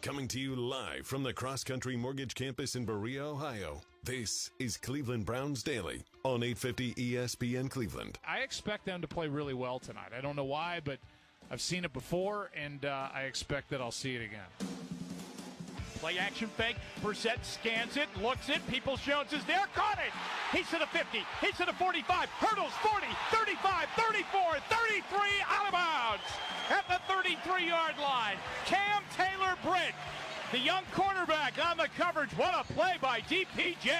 Coming to you live from the Cross Country Mortgage Campus in Berea, Ohio. This is Cleveland Browns Daily on 850 ESPN Cleveland. I expect them to play really well tonight. I don't know why, but I've seen it before, and I expect that I'll see it again. Play action fake. Brissett scans it, looks it. Peoples-Jones is there. Caught it. He's to the 50. He's to the 45. Hurdles 40, 35, 34, 33. Out of bounds at the 33-yard line. Cam Taylor-Britt, the young quarterback on the coverage. What a play by DPJ.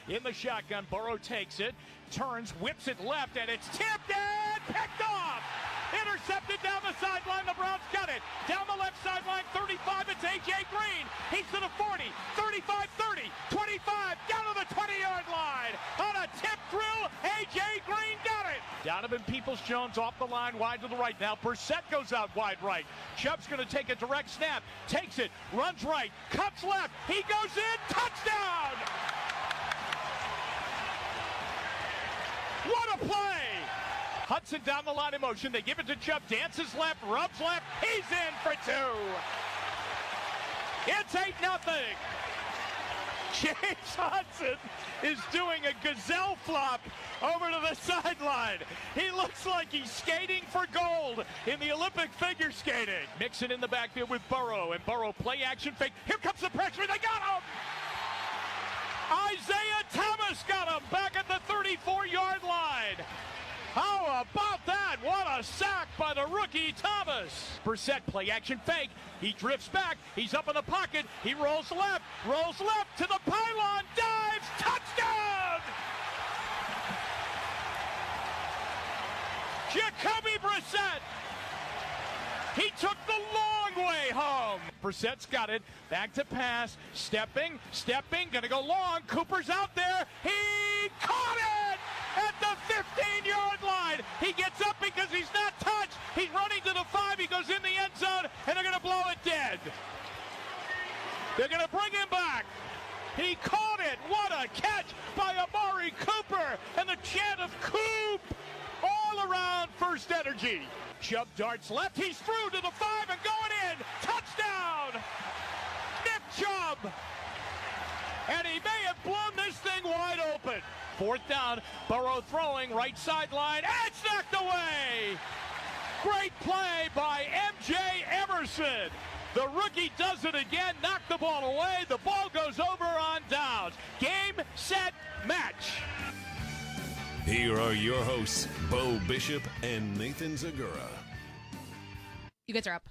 In the shotgun, Burrow takes it, turns, whips it left, and it's tipped and picked off. Intercepted down the sideline. The Browns got it. Down the left sideline, 35. It's A.J. Green. He's to the 40, 35, 30, 25, down to the 20-yard line. On a tip drill, A.J. Green got it. Donovan Peoples-Jones off the line, wide to the right. Now Brissett goes out wide right. Chubb's going to take a direct snap. Takes it, runs right, cuts left. He goes in. Touchdown! What a play! Hudson down the line in motion. They give it to Chubb. Dances left, rubs left. He's in for two. It's 8-0. James Hudson is doing a gazelle flop over to the sideline. He looks like he's skating for gold in the Olympic figure skating. Mixon in the backfield with Burrow, and Burrow play action fake. Here comes the pressure. They got him. Isaiah Thomas got him back at the 34-yard line. How about that? What a sack by the rookie Thomas. Brissett play action fake. He drifts back. He's up in the pocket. He rolls left to the pylon, dives, touchdown! Jacoby Brissett. He took the long way home. Brissett's got it. Back to pass. Stepping. Gonna go long. Cooper's out there. He caught it at the 15-yard line. He gets up because he's not touched. He's running to the 5. He goes in the end zone, and they're gonna blow it dead. They're gonna bring him back. He caught it. What a catch by Amari Cooper. And the chant of Coop all around First Energy. Chubb darts left. He's through to the 5 and going in. Touchdown! Nick Chubb. And he may have blown this thing wide open. Fourth down. Burrow throwing right sideline. And it's knocked away. Great play by M.J. Emerson. The rookie does it again. Knocked the ball away. The ball goes over on downs. Game, set, match. Here are your hosts, Bo Bishop and Nathan Zagura. You guys are up.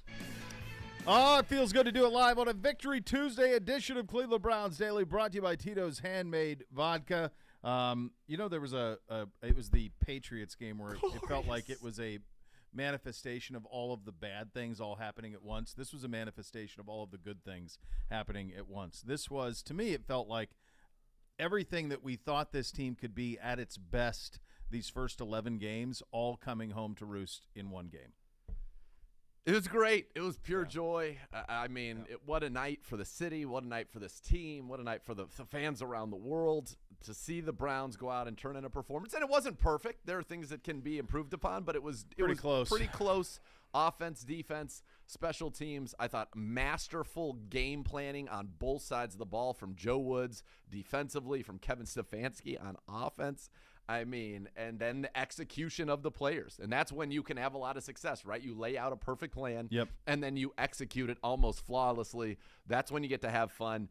Oh, it feels good to do it live on a Victory Tuesday edition of Cleveland Browns Daily, brought to you by Tito's Handmade Vodka. There was it was the Patriots game where it felt like it was a manifestation of all of the bad things all happening at once. This was a manifestation of all of the good things happening at once. This was, to me, it felt like everything that we thought this team could be at its best these first 11 games, all coming home to roost in one game. It was great. It was pure joy. What a night for the city. What a night for this team. What a night for the fans around the world to see the Browns go out and turn in a performance. And it wasn't perfect. There are things that can be improved upon, but it was close. Pretty close. Offense, defense, special teams. I thought masterful game planning on both sides of the ball from Joe Woods defensively, from Kevin Stefanski on offense. And then the execution of the players. And that's when you can have a lot of success, right? You lay out a perfect plan, and then you execute it almost flawlessly. That's when you get to have fun.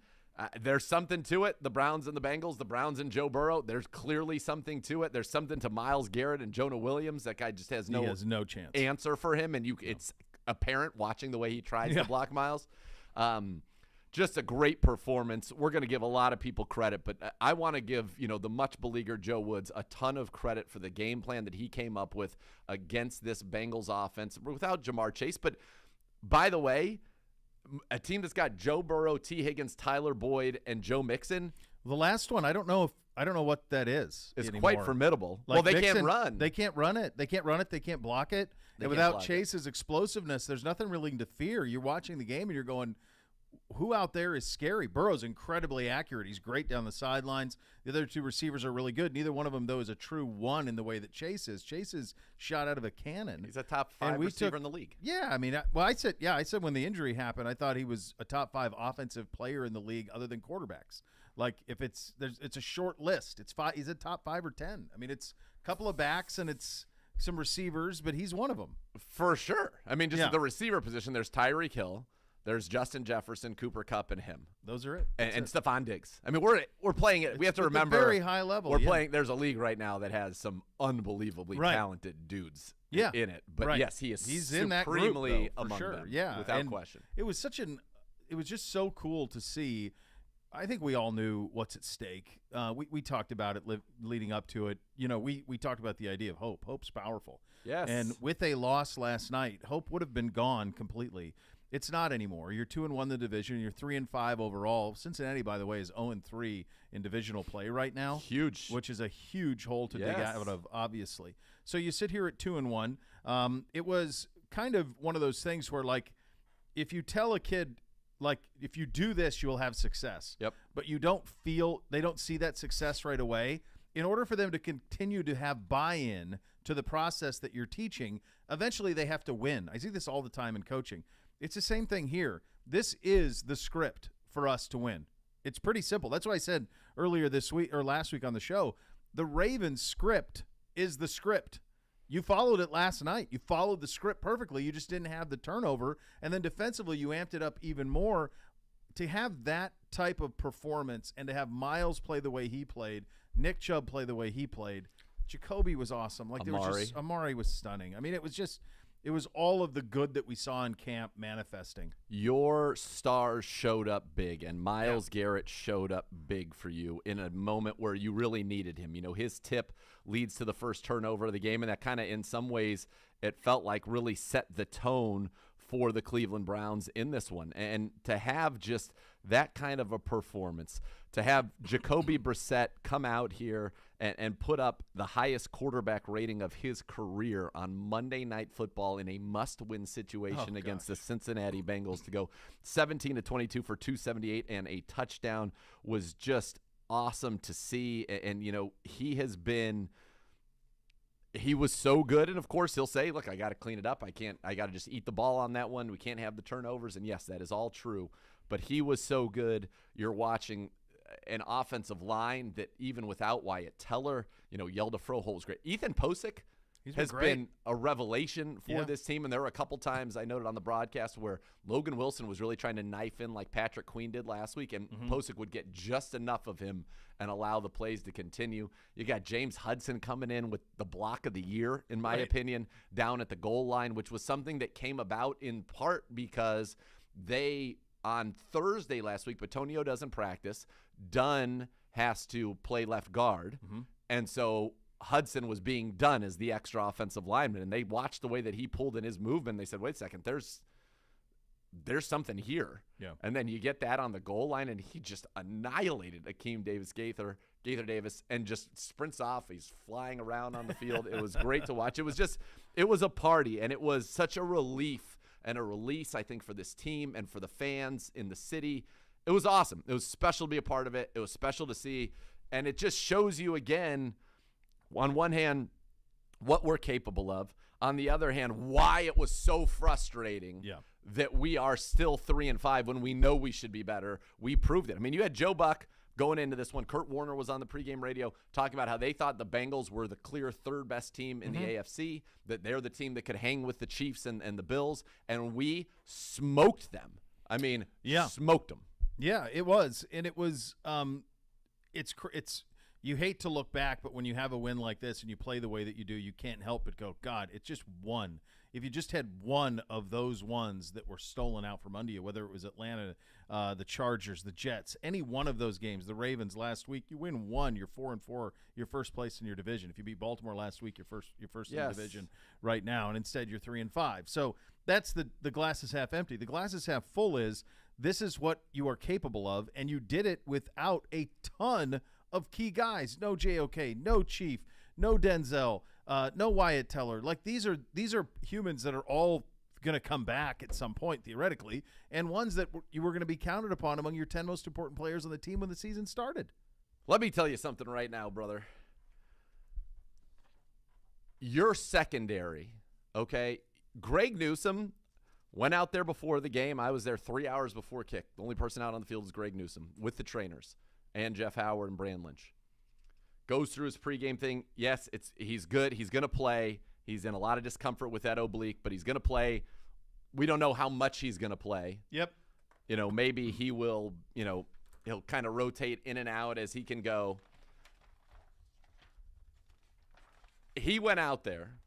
There's something to it. The Browns and the Bengals, the Browns and Joe Burrow, there's clearly something to it. There's something to Myles Garrett and Jonah Williams. That guy just has no chance answer for him, and it's apparent watching the way he tries to block Myles. Just a great performance. We're going to give a lot of people credit, but I want to give, the much beleaguered Joe Woods a ton of credit for the game plan that he came up with against this Bengals offense without Jamar Chase. But by the way, a team that's got Joe Burrow, T. Higgins, Tyler Boyd, and Joe Mixon. The last one, I don't know what that is. It's anymore. quite formidable. Like they Mixon, can't run. They can't run it. They can't run it. They can't block it. And without Chase's explosiveness, there's nothing really to fear. You're watching the game and you're going, who out there is scary? Burrow's incredibly accurate. He's great down the sidelines. The other two receivers are really good. Neither one of them, though, is a true one in the way that Chase is. Chase is shot out of a cannon. He's a top 5 receiver in the league. Yeah, I mean, I said when the injury happened, I thought he was a top 5 offensive player in the league other than quarterbacks. Like, if it's a short list. He's a top 5 or 10. I mean, it's a couple of backs and it's some receivers, but he's one of them. For sure. I mean, just at the receiver position, there's Tyreek Hill. There's Justin Jefferson, Cooper Kupp, and him. Those are it. And Stephon Diggs. I mean, we're playing it. We have to remember. At a very high level. We're playing. There's a league right now that has some unbelievably talented dudes in it. But yes, he's in that group, though, among them. Yeah, without question. It was just so cool to see. I think we all knew what's at stake. We talked about it leading up to it. You know, we talked about the idea of hope. Hope's powerful. Yes. And with a loss last night, hope would have been gone completely. It's not anymore. You're 2-1 in the division. You're 3-5 overall. Cincinnati, by the way, is 0-3 in divisional play right now. Huge. Which is a huge hole to dig out of, obviously. So you sit here at 2-1. It was kind of one of those things where, like, if you tell a kid, like, if you do this, you will have success. Yep. But they don't see that success right away. In order for them to continue to have buy-in to the process that you're teaching, eventually they have to win. I see this all the time in coaching. It's the same thing here. This is the script for us to win. It's pretty simple. That's why I said earlier this week or last week on the show, the Ravens script is the script. You followed it last night. You followed the script perfectly. You just didn't have the turnover. And then defensively, you amped it up even more. To have that type of performance and to have Miles play the way he played, Nick Chubb play the way he played, Jacoby was awesome. Like Amari was stunning. I mean, it was all of the good that we saw in camp manifesting. Your stars showed up big, and Myles Garrett showed up big for you in a moment where you really needed him. You know, his tip leads to the first turnover of the game, and that kind of, in some ways, it felt like really set the tone for the Cleveland Browns in this one. And to have just that kind of a performance, to have Jacoby Brissett come out here and put up the highest quarterback rating of his career on Monday Night Football in a must-win situation against the Cincinnati Bengals to go 17-22 for 278 and a touchdown was just awesome to see. And you know, he was so good, and of course he'll say, look, I got to clean it up. I got to just eat the ball on that one. We can't have the turnovers, and yes, that is all true. But he was so good. You're watching an offensive line that even without Wyatt Teller, you know, Yelda Froholt was great. Ethan Posick has been a revelation for this team, and there were a couple times I noted on the broadcast where Logan Wilson was really trying to knife in like Patrick Queen did last week, and Posick would get just enough of him and allow the plays to continue. You got James Hudson coming in with the block of the year, in my opinion, down at the goal line, which was something that came about in part because on Thursday last week, Bitonio doesn't practice. Dunn has to play left guard, and so Hudson was being done as the extra offensive lineman, and they watched the way that he pulled in his movement. They said, wait a second, there's something here. Yeah. And then you get that on the goal line, and he just annihilated Akeem Gaither Davis, and just sprints off. He's flying around on the field. It was great to watch. It was a party, and it was such a relief and a release, I think, for this team and for the fans in the city. It was awesome. It was special to be a part of it. It was special to see, and it just shows you again, on one hand, what we're capable of. On the other hand, why it was so frustrating that we are still 3-5 when we know we should be better. We proved it. I mean, you had Joe Buck going into this one. Kurt Warner was on the pregame radio talking about how they thought the Bengals were the clear third best team in the AFC, that they're the team that could hang with the Chiefs and the Bills, and we smoked them. I mean, smoked them. Yeah, it was. And it was it's you hate to look back, but when you have a win like this and you play the way that you do, you can't help but go, God, it's just one. If you just had one of those ones that were stolen out from under you, whether it was Atlanta, the Chargers, the Jets, any one of those games, the Ravens last week, you win one, you're 4-4, you're first place in your division. If you beat Baltimore last week, you're first in the division right now, and instead you're 3-5. So that's the glass is half empty. The glass is half full is this is what you are capable of, and you did it without a ton of key guys. No JOK, no Chief, no Denzel, no Wyatt Teller. Like these are humans that are all going to come back at some point, theoretically, and ones that you were going to be counted upon among your 10 most important players on the team when the season started. Let me tell you something right now, brother. Your secondary, okay? Greg Newsome went out there before the game. I was there 3 hours before kick. The only person out on the field is Greg Newsome with the trainers and Jeff Howard and Brand Lynch. Goes through his pregame thing. Yes, he's good. He's going to play. He's in a lot of discomfort with that oblique, but he's going to play. We don't know how much he's going to play. Yep. Maybe he will, he'll kind of rotate in and out as he can go. He went out there,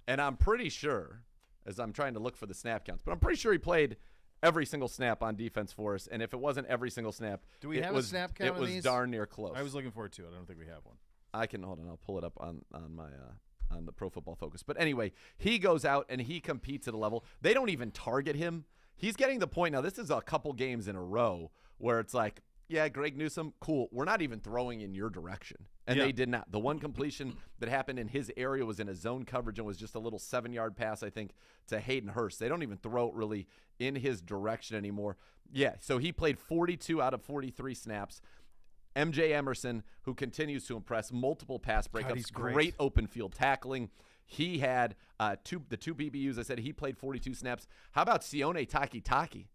and I'm pretty sure, as I'm trying to look for the snap counts, but I'm pretty sure he played every single snap on defense for us. And if it wasn't every single snap, do we have a snap count? It was darn near close. I was looking forward to it. I don't think we have one. I can hold on. I'll pull it up on my on the Pro Football Focus. But anyway, he goes out and he competes at a level. They don't even target him. He's getting the point now. This is a couple games in a row where it's like, yeah, Greg Newsome, cool. We're not even throwing in your direction. And they did not. The one completion that happened in his area was in a zone coverage and was just a little 7-yard pass, I think, to Hayden Hurst. They don't even throw it really in his direction anymore. Yeah, so he played 42 out of 43 snaps. MJ Emerson, who continues to impress, multiple pass breakups, great open field tackling. He had the two PBUs. I said he played 42 snaps. How about Sione Takitaki?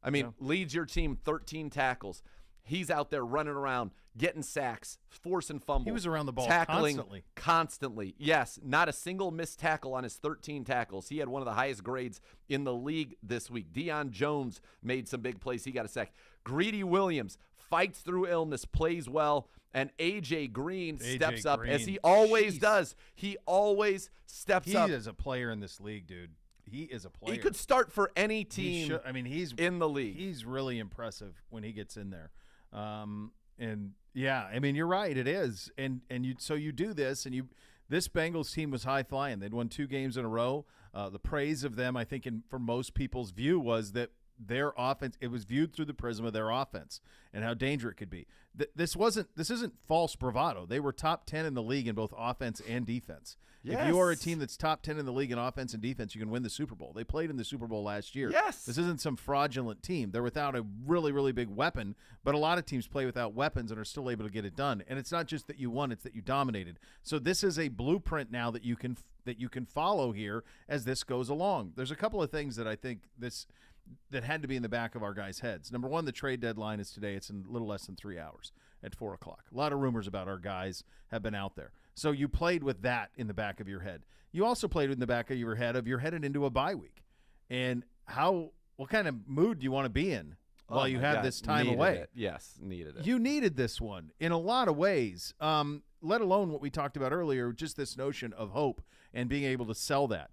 I mean, leads your team 13 tackles. He's out there running around, getting sacks, forcing fumbles. He was around the ball tackling constantly. Yes, not a single missed tackle on his 13 tackles. He had one of the highest grades in the league this week. Deion Jones made some big plays. He got a sack. Greedy Williams fights through illness, plays well, and A.J. Green steps up as he always does. He always steps up. He is a player in this league, dude. He is a player. He could start for any team he's in the league. He's really impressive when he gets in there. And yeah, I mean, you're right. It is. And you do this, and this Bengals team was high flying. They'd won 2 games in a row. The praise of them, I think, from most people's view, was that their offense, it was viewed through the prism of their offense and how dangerous it could be. This isn't false bravado. They were top 10 in the league in both offense and defense. Yes. If you are a team that's top 10 in the league in offense and defense, you can win the Super Bowl. They played in the Super Bowl last year. Yes. This isn't some fraudulent team. They're without a really, really big weapon, but a lot of teams play without weapons and are still able to get it done. And it's not just that you won, it's that you dominated. So this is a blueprint now that you can follow here as this goes along. There's a couple of things that I think that had to be in the back of our guys' heads. Number one, the trade deadline is today. It's in a little less than 3 hours at 4 o'clock. A lot of rumors about our guys have been out there. So you played with that in the back of your head. You also played in the back of your head of you're headed into a bye week. And what kind of mood do you want to be in while you have this time away? It. Yes, needed it. You needed this one in a lot of ways, let alone what we talked about earlier, just this notion of hope and being able to sell that.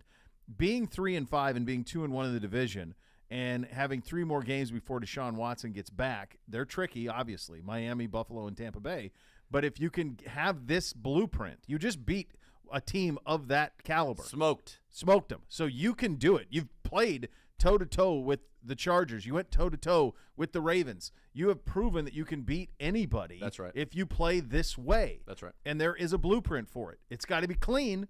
Being 3-5 and being 2-1 in the division and having 3 more games before Deshaun Watson gets back, they're tricky, obviously, Miami, Buffalo, and Tampa Bay. But if you can have this blueprint, you just beat a team of that caliber. Smoked them. So you can do it. You've played toe-to-toe with the Chargers. You went toe-to-toe with the Ravens. You have proven that you can beat anybody. That's right. If you play this way. That's right. And there is a blueprint for it. It's got to be clean.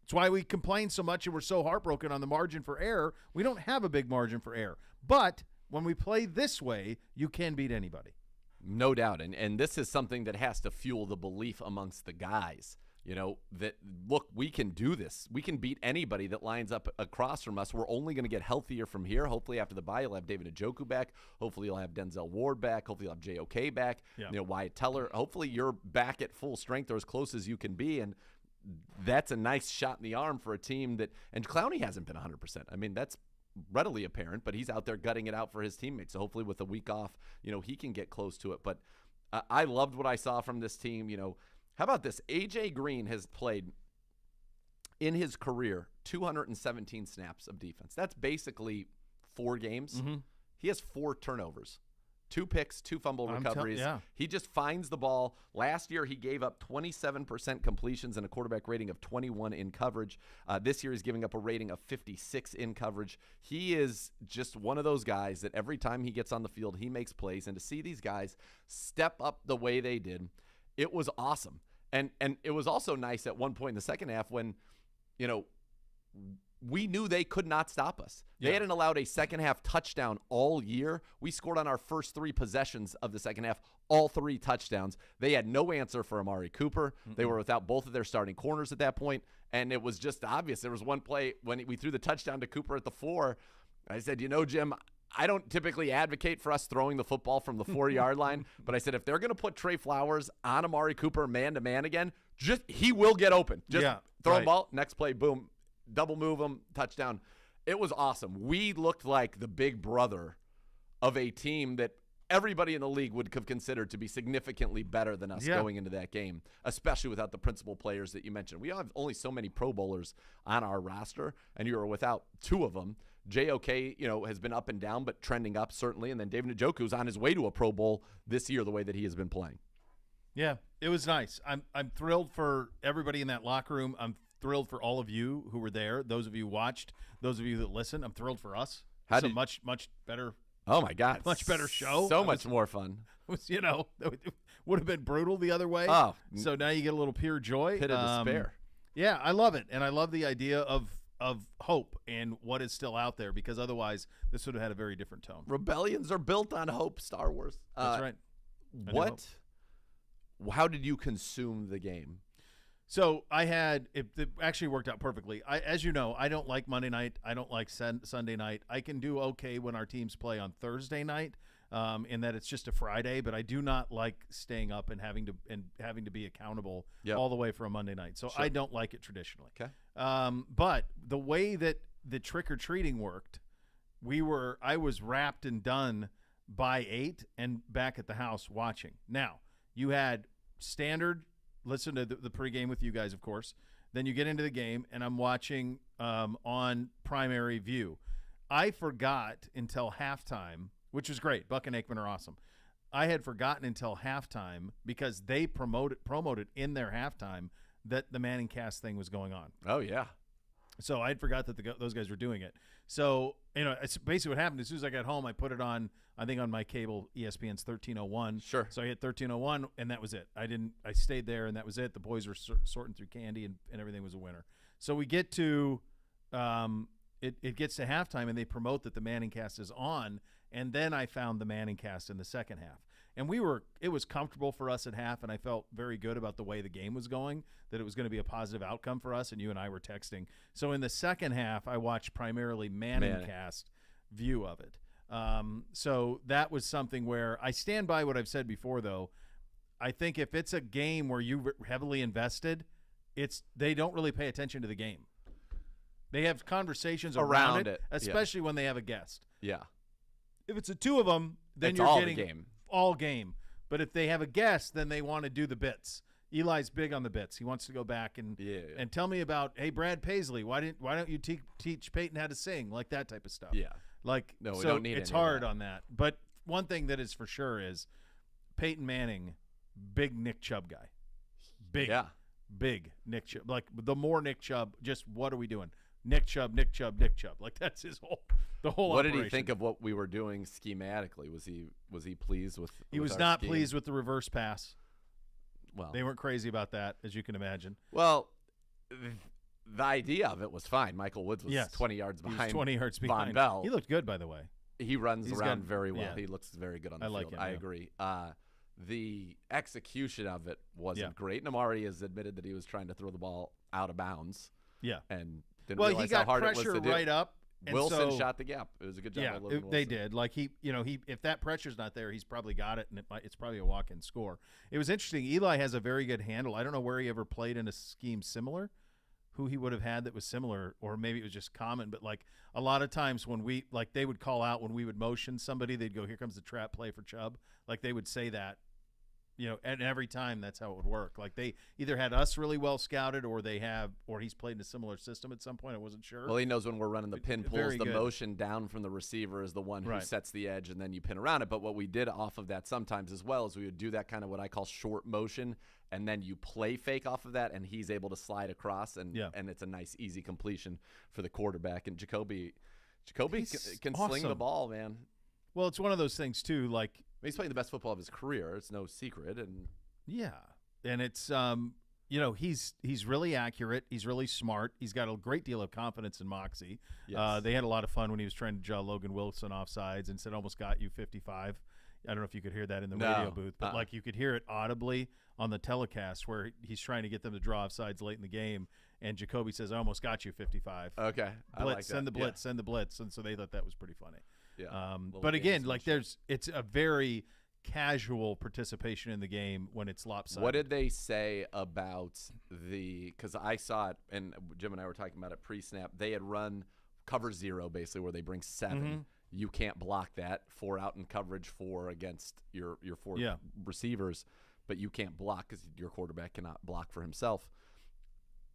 That's why we complain so much and we're so heartbroken on the margin for error. We don't have a big margin for error. But when we play this way, you can beat anybody. No doubt. And this is something that has to fuel the belief amongst the guys, that, look, we can do this. We can beat anybody that lines up across from us. We're only going to get healthier from here. Hopefully after the bye, you'll have David Njoku back. Hopefully you'll have Denzel Ward back. Hopefully you'll have JOK back. Yeah. Wyatt Teller. Hopefully you're back at full strength or as close as you can be. And that's a nice shot in the arm for a team that – and Clowney hasn't been 100%. I mean, that's readily apparent, but he's out there gutting it out for his teammates. So hopefully with a week off, he can get close to it. But I loved what I saw from this team. How about this? A.J. Green has played in his career 217 snaps of defense. That's basically 4 games. Mm-hmm. He has 4 turnovers. 2 picks, 2 fumble recoveries. He just finds the ball. Last year, he gave up 27% completions and a quarterback rating of 21 in coverage. This year, he's giving up a rating of 56 in coverage. He is just one of those guys that every time he gets on the field, he makes plays. And to see these guys step up the way they did, it was awesome. And it was also nice at one point in the second half when, we knew they could not stop us. They Yeah. hadn't allowed a second-half touchdown all year. We scored on our first 3 possessions of the second half, all 3 touchdowns. They had no answer for Amari Cooper. They were without both of their starting corners at that point, and it was just obvious. There was one play when we threw the touchdown to Cooper at the 4. I said, Jim, I don't typically advocate for us throwing the football from the 4-yard line, but I said if they're going to put Trey Flowers on Amari Cooper man-to-man again, he will get open. Just throw the ball, next play, boom, double move him, touchdown. It was awesome. We looked like the big brother of a team that everybody in the league would have considered to be significantly better than us going into that game, especially without the principal players that you mentioned. We have only so many Pro Bowlers on our roster, and you were without 2 of them. JOK, has been up and down, but trending up certainly. And then David Njoku's on his way to a Pro Bowl this year, the way that he has been playing. Yeah, it was nice. I'm thrilled for everybody in that locker room. I'm thrilled for all of you who were there. Those of you who watched, those of you that listened. I'm thrilled for us. It's a much better. Oh my God, much better show. So much more fun. It would have been brutal the other way. Oh, so now you get a little pure joy. Pit of despair. Yeah, I love it, and I love the idea of hope and what is still out there, because otherwise this would have had a very different tone. Rebellions are built on hope, Star Wars. That's right. How did you consume the game? So it actually worked out perfectly. As you know, I don't like Monday night. I don't like Sunday night. I can do okay when our teams play on Thursday night, in that it's just a Friday, but I do not like staying up and having to be accountable all the way for a Monday night. So I don't like it traditionally. Okay. But the way that the trick-or-treating worked, I was wrapped and done by 8 and back at the house watching. Now, you had standard, listen to the pregame with you guys, of course. Then you get into the game, and I'm watching on primary view. I forgot until halftime, which was great. Buck and Aikman are awesome. I had forgotten until halftime because they promoted in their halftime that the Manning Cast thing was going on. Oh, yeah. So I had forgot that those guys were doing it. So, it's basically what happened. As soon as I got home, I put it on, I think on my cable, ESPN's 1301. Sure. So I hit 1301, and that was it. I stayed there, and that was it. The boys were sorting through candy, and everything was a winner. So we get to it gets to halftime, and they promote that the Manning Cast is on, and then I found the Manning Cast in the second half. And it was comfortable for us at half, and I felt very good about the way the game was going, that it was going to be a positive outcome for us, and you and I were texting. So in the second half, I watched primarily Manning Cast view of it. So that was something where I stand by what I've said before, though. I think if it's a game where you heavily invested, they don't really pay attention to the game. They have conversations around it, especially when they have a guest. Yeah. If it's the 2 of them, then it's you're all getting the game. All game. But if they have a guest, then they want to do the bits. Eli's big on the bits. He wants to go back and tell me about, hey, Brad Paisley, why don't you teach Peyton how to sing, like that type of stuff. Yeah. Like, no, we so don't need it's any of hard that. on that. But one thing that is for sure is Peyton Manning, big Nick Chubb guy. Big Nick Chubb. Like, the more Nick Chubb, just what are we doing? Nick Chubb. Like, that's the whole What operation. did he think of what we were doing schematically? Was he pleased with He was our not scheme? pleased with the reverse pass. Well, They weren't crazy about that, as you can imagine. Well, the idea of it was fine. Michael Woods was 20 yards behind. He was 20 yards behind. Von Bell. He looked good, by the way. He runs around very well. yeah. He looks very good on the I field. like him, I yeah. agree. The execution of it wasn't great. And Amari has admitted that he was trying to throw the ball out of bounds. Yeah. And didn't Well, realize he got how hard it was pressure to do. right up. And Wilson so, shot the gap. It was a good job. Yeah, by Logan they Wilson. did. Like he if that pressure's not there, he's probably got it, and it's probably a walk-in score. It was interesting. Eli has a very good handle. I don't know where he ever played in a scheme similar, who he would have had that was similar, or maybe it was just common. But like a lot of times when they would call out when we would motion somebody, they'd go, "Here comes the trap play for Chubb." Like they would say that. And every time that's how it would work. Like they either had us really well scouted, or he's played in a similar system at some point. I wasn't sure. Well, he knows when we're running the pin pulls, Very the good. motion down from the receiver is the one who sets the edge, and then you pin around it. But what we did off of that sometimes as well is we would do that kind of what I call short motion, and then you play fake off of that, and he's able to slide across, and it's a nice, easy completion for the quarterback. And Jacoby can sling the awesome. ball, man. Well, it's one of those things too. Like He's playing the best football of his career. It's no secret, and yeah, and it's he's really accurate. He's really smart. He's got a great deal of confidence and moxie. Yes. They had a lot of fun when he was trying to draw Logan Wilson offsides and said almost got you 55. I don't know if you could hear that in the radio booth, but like you could hear it audibly on the telecast where he's trying to get them to draw offsides late in the game, and Jacoby says, "I almost got you 55." Okay, I blitz, like that. send the blitz, send the blitz, and so they thought that was pretty funny. Yeah, but again, like it's a very casual participation in the game when it's lopsided. What did they say about because I saw it, and Jim and I were talking about it pre-snap. They had run cover 0, basically, where they bring 7. Mm-hmm. You can't block that. 4 out in coverage, 4 against your 4 receivers, but you can't block because your quarterback cannot block for himself.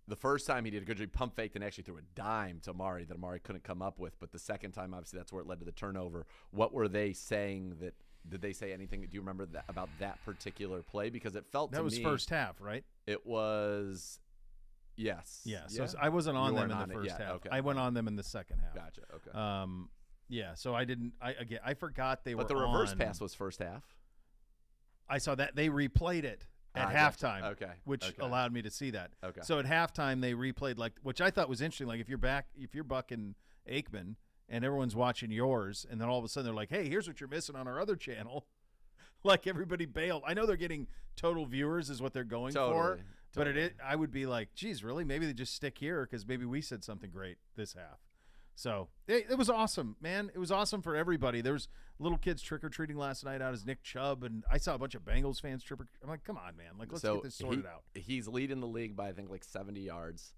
The first time he did a good job, he pump faked and actually threw a dime to Amari that Amari couldn't come up with. But the second time, obviously, that's where it led to the turnover. What were they saying that? Did they say anything? Do you remember about that particular play? Because it felt that was first half, right? It was, yes. Yeah. So I wasn't on them in the first half. Okay. I went on them in the second half. Gotcha. Okay. Yeah. So I didn't. I forgot they were. But the reverse on. pass was first half. I saw that they replayed it at halftime. Gotcha. Okay. Which allowed me to see that. Okay. So at halftime they replayed which I thought was interesting. Like if you're bucking Aikman and everyone's watching yours, and then all of a sudden they're like, "Hey, here's what you're missing on our other channel." Like everybody bailed. I know they're getting total viewers is what they're going for, but I would be like, "Geez, really? Maybe they just stick here because maybe we said something great this half." So it was awesome, man. It was awesome for everybody. There was little kids trick-or-treating last night out as Nick Chubb, and I saw a bunch of Bengals fans I'm like, come on, man. Like, let's get this sorted out. He's leading the league by, I think, like 70 yards.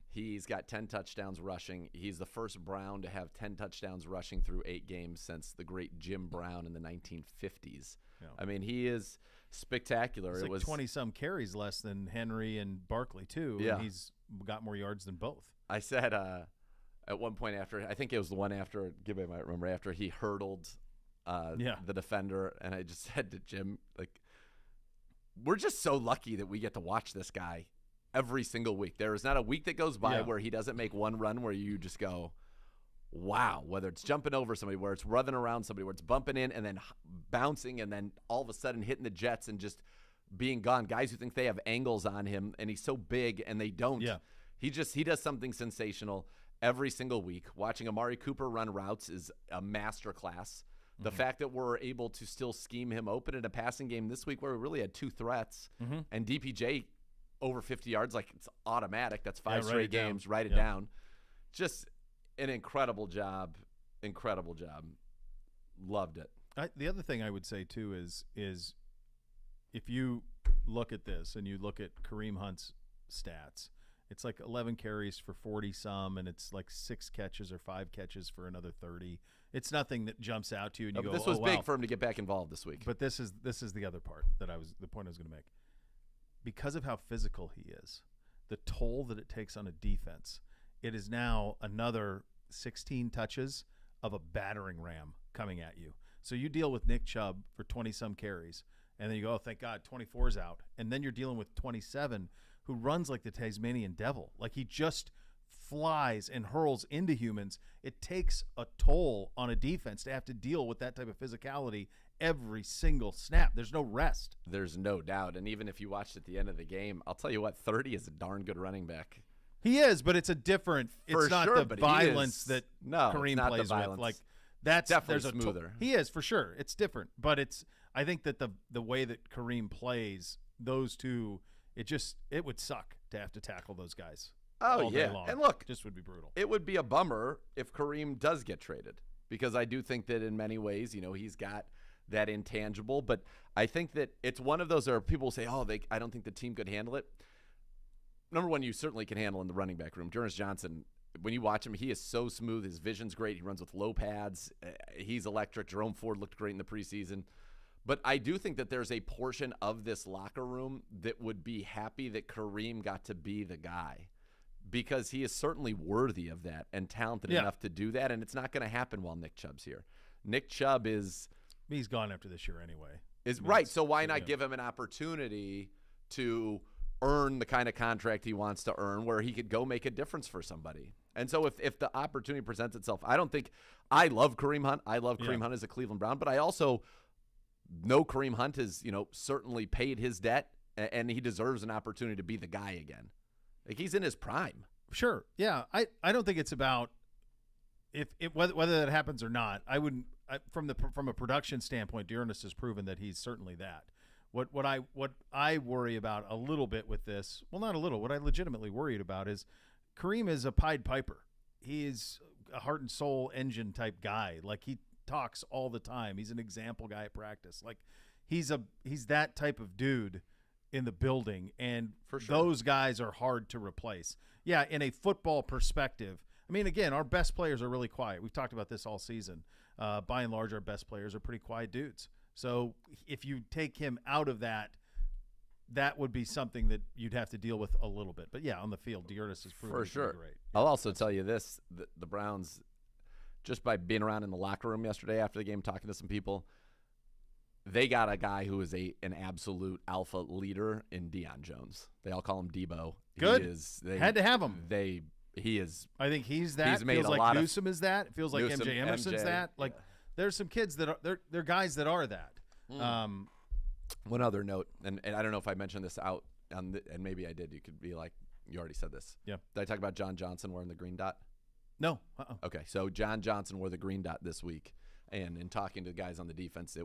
He's got 10 touchdowns rushing. He's the first Brown to have 10 touchdowns rushing through 8 games since the great Jim Brown in the 1950s. Yeah. I mean, he is spectacular. It's like 20-some carries less than Henry and Barkley, too. Yeah. And he's got more yards than both. I said at one point after, I think it was the one after, Gibby might remember, after he hurdled the defender, and I just said to Jim, like, we're just so lucky that we get to watch this guy every single week. There is not a week that goes by where he doesn't make one run where you just go, wow, whether it's jumping over somebody, where it's running around somebody, where it's bumping in and then bouncing and then all of a sudden hitting the jets and just being gone. Guys who think they have angles on him and he's so big and they don't. Yeah. He does something sensational every single week. Watching Amari Cooper run routes is a master class. The fact that we're able to still scheme him open in a passing game this week where we really had 2 threats and DPJ over 50 yards, like it's automatic. That's 5 straight games. Write it down. Just an incredible job. Incredible job. Loved it. The other thing I would say, too, is if you look at this and you look at Kareem Hunt's stats, it's like 11 carries for 40-some, and it's like 6 catches or 5 catches for another 30. It's nothing that jumps out to you and you go, this was big for him to get back involved this week. But this is the other part the point I was going to make. Because of how physical he is, the toll that it takes on a defense, it is now another 16 touches of a battering ram coming at you. So you deal with Nick Chubb for 20-some carries, and then you go, oh, thank God, 24's out. And then you're dealing with 27, who runs like the Tasmanian devil. Like he just flies and hurls into humans. It takes a toll on a defense to have to deal with that type of physicality every single snap. There's no rest. There's no doubt. And even if you watched at the end of the game, I'll tell you what, 30 is a darn good running back. He is, but it's a different – it's not the violence that Kareem plays with. Like that's definitely smoother. He is, for sure. It's different. But I think that the way that Kareem plays, those two, it would suck to have to tackle those guys. Oh, yeah. And look, just would be brutal. It would be a bummer if Kareem does get traded, because I do think that in many ways, he's got that intangible. But I think that it's one of those where people say, I don't think the team could handle it. Number one, you certainly can handle in the running back room. Jonas Johnson, when you watch him, he is so smooth. His vision's great. He runs with low pads. He's electric. Jerome Ford looked great in the preseason. But I do think that there's a portion of this locker room that would be happy that Kareem got to be the guy, because he is certainly worthy of that and talented enough to do that, and it's not going to happen while Nick Chubb's here. Nick Chubb is – he's gone after this year anyway. Right, so why not give him an opportunity to earn the kind of contract he wants to earn, where he could go make a difference for somebody? And so if the opportunity presents itself, I don't think – I love Kareem Hunt. I love Kareem Hunt as a Cleveland Brown, but I also know Kareem Hunt has, certainly paid his debt and he deserves an opportunity to be the guy again. Like, he's in his prime. Sure. Yeah. I don't think it's about whether that happens or not. From a production standpoint, D'Ernest has proven that he's certainly that. What I worry about a little bit with this, well, not a little, what I legitimately worried about is Kareem is a Pied Piper. He is a heart and soul engine type guy. Like, he talks all the time. He's an example guy at practice. Like, he's that type of dude in the building, and For sure. those guys are hard to replace. Yeah, in a football perspective, I mean, again, our best players are really quiet. We've talked about this all season. By and large, our best players are pretty quiet dudes. So if you take him out of that, that would be something that you'd have to deal with a little bit. But, yeah, on the field, D'Ernest has proven For to be sure. great. I'll also tell you this, the Browns, just by being around in the locker room yesterday after the game, talking to some people, they got a guy who is an absolute alpha leader in Deion Jones. They all call him Debo. Good. Had to have him. He is. I think he's that. He's made feels a like lot of- Newsome is that. It feels like Newsome, MJ Emerson's MJ, that. Like, yeah. there's some kids that are they're guys that are that. One other note, and I don't know if I mentioned this out, and maybe I did. You could be like, you already said this. Yeah. Did I talk about John Johnson wearing the green dot? No. Okay, so John Johnson wore the green dot this week, and in talking to the guys on the defense,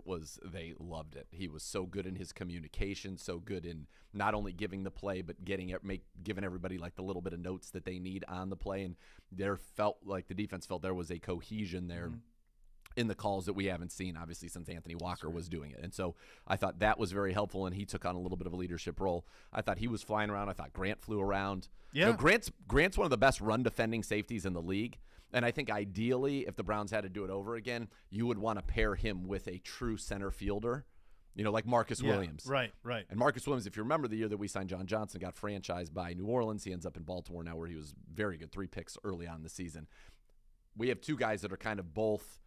they loved it. He was so good in his communication, so good in not only giving the play, but giving everybody like the little bit of notes that they need on the play, and the defense felt there was a cohesion there. In the calls that we haven't seen, obviously, since Anthony Walker was doing it. And so I thought that was very helpful, and he took on a little bit of a leadership role. I thought he was flying around. I thought Grant flew around. Yeah. You know, Grant's one of the best run-defending safeties in the league, and I think ideally, if the Browns had to do it over again, you would want to pair him with a true center fielder, like Marcus Williams. Right. And Marcus Williams, if you remember the year that we signed John Johnson, got franchised by New Orleans. He ends up in Baltimore now, where he was very good, 3 picks early on in the season. We have two guys that are kind of both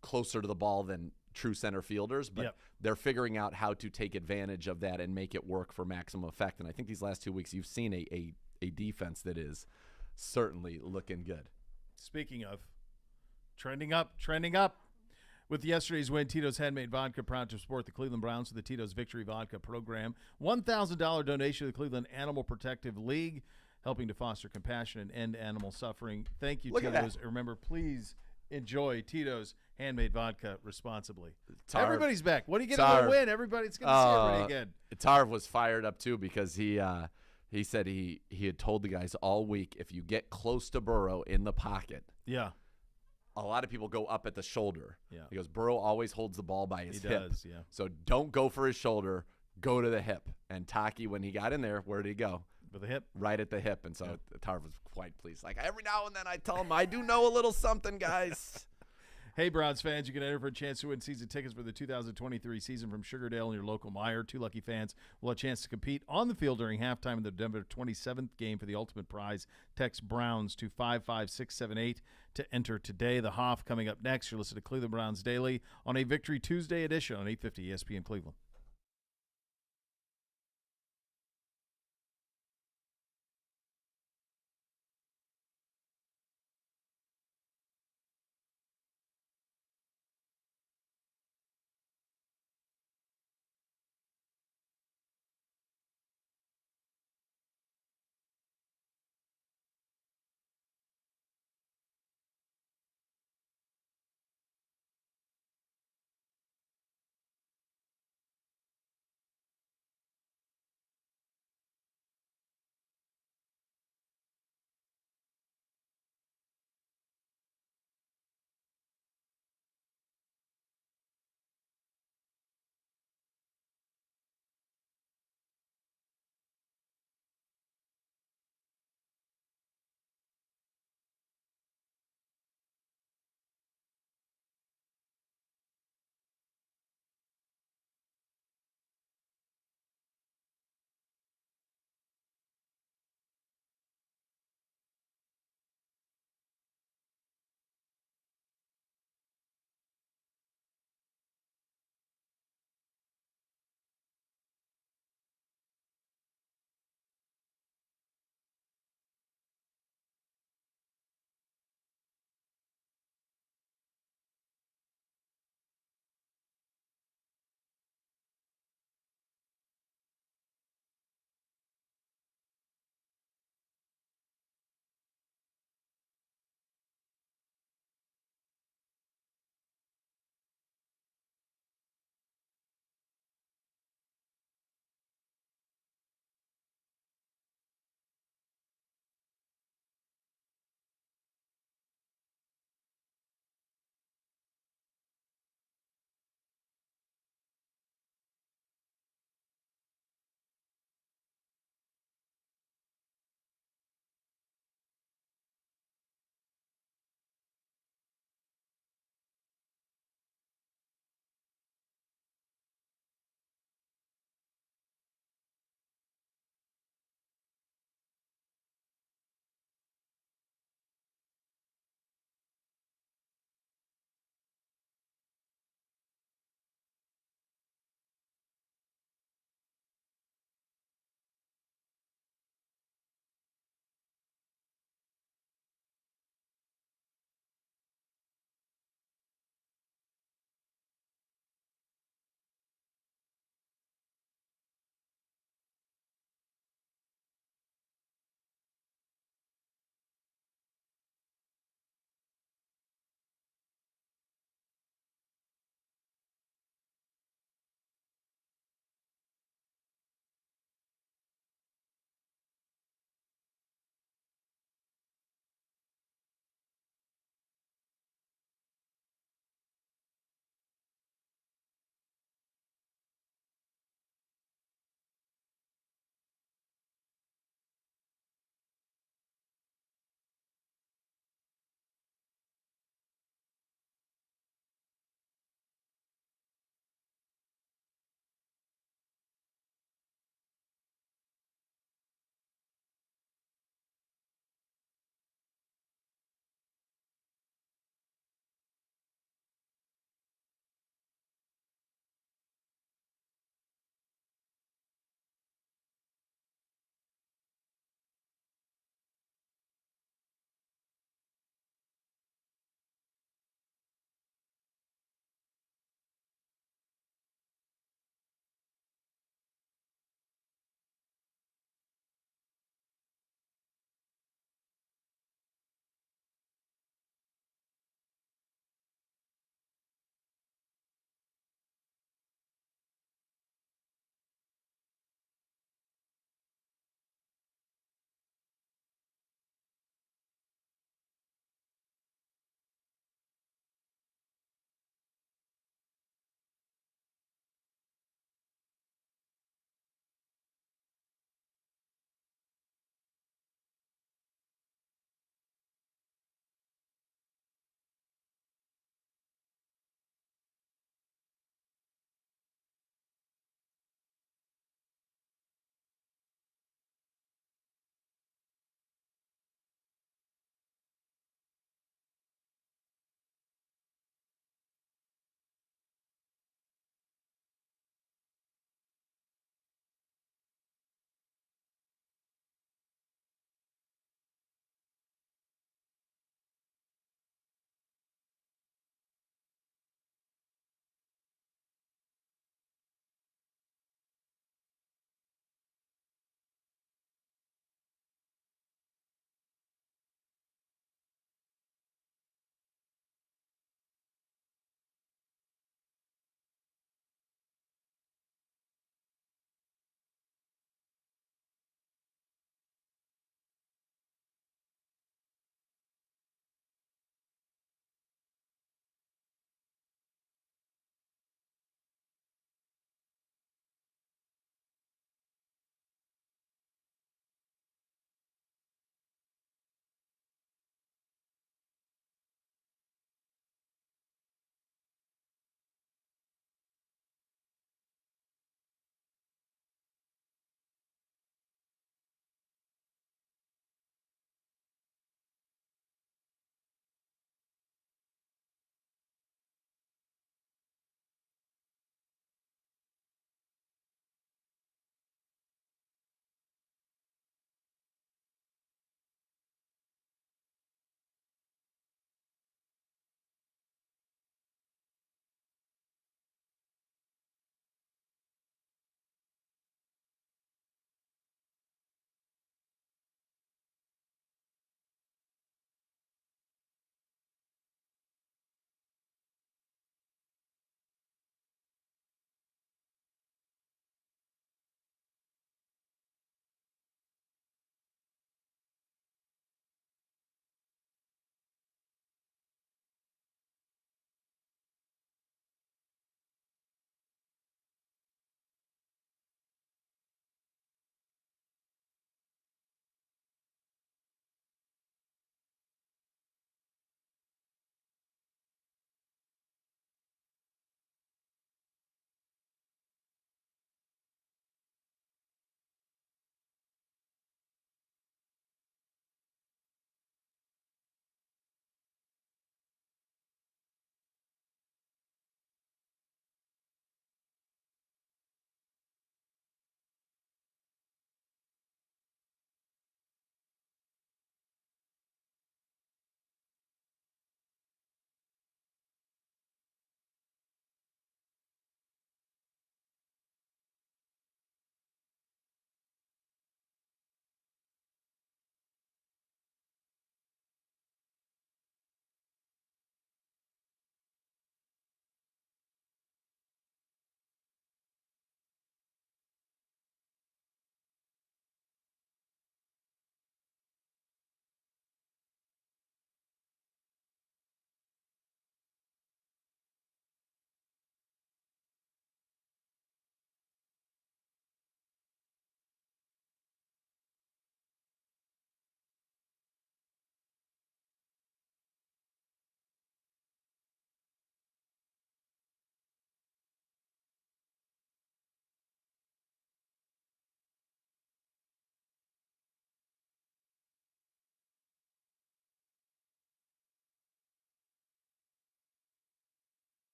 closer to the ball than true center fielders, but they're figuring out how to take advantage of that and make it work for maximum effect. And I think these last 2 weeks you've seen a defense that is certainly looking good. Speaking of trending up. With yesterday's win, Tito's Handmade Vodka proud to support the Cleveland Browns with the Tito's Victory Vodka program. $1,000 donation to the Cleveland Animal Protective League, helping to foster compassion and end animal suffering. Thank you, Look at Tito's. that. And remember, please enjoy Tito's Handmade Vodka responsibly. Tarv. Everybody's back. What are you getting to win? Everybody's going to see everybody again. Tarv was fired up too because he said he had told the guys all week, if you get close to Burrow in the pocket, Yeah. a lot of people go up at the shoulder. Yeah. He goes, Burrow always holds the ball by his He hip. does, yeah. So don't go for his shoulder, go to the hip. And Taki, when he got in there, where did he go? With the hip. Right at the hip. And so Tarv was quite pleased. Like, every now and then I tell him, I do know a little something, guys. Hey, Browns fans, you can enter for a chance to win season tickets for the 2023 season from Sugardale and your local Meijer. 2 lucky fans will have a chance to compete on the field during halftime in the November 27th game for the ultimate prize. Text Browns to 55678 to enter today. The Hoff coming up next. You're listening to Cleveland Browns Daily on a Victory Tuesday edition on 850 ESPN Cleveland.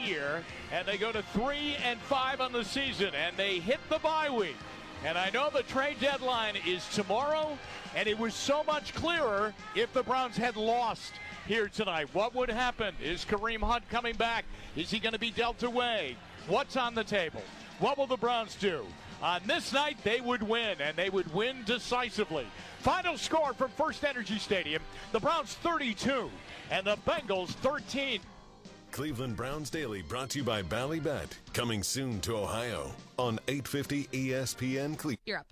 year, and they go to 3-5 on the season, and they hit the bye week. And I know the trade deadline is tomorrow, and it was so much clearer if the Browns had lost here tonight. What would happen? Is Kareem Hunt coming back? Is he going to be dealt away? What's on the table? What will the Browns do? On this night, they would win, and they would win decisively. Final score from First Energy Stadium, the Browns 32 and the Bengals 13. Cleveland Browns Daily brought to you by Ballybet. Coming soon to Ohio on 850 ESPN Cleveland. You're up.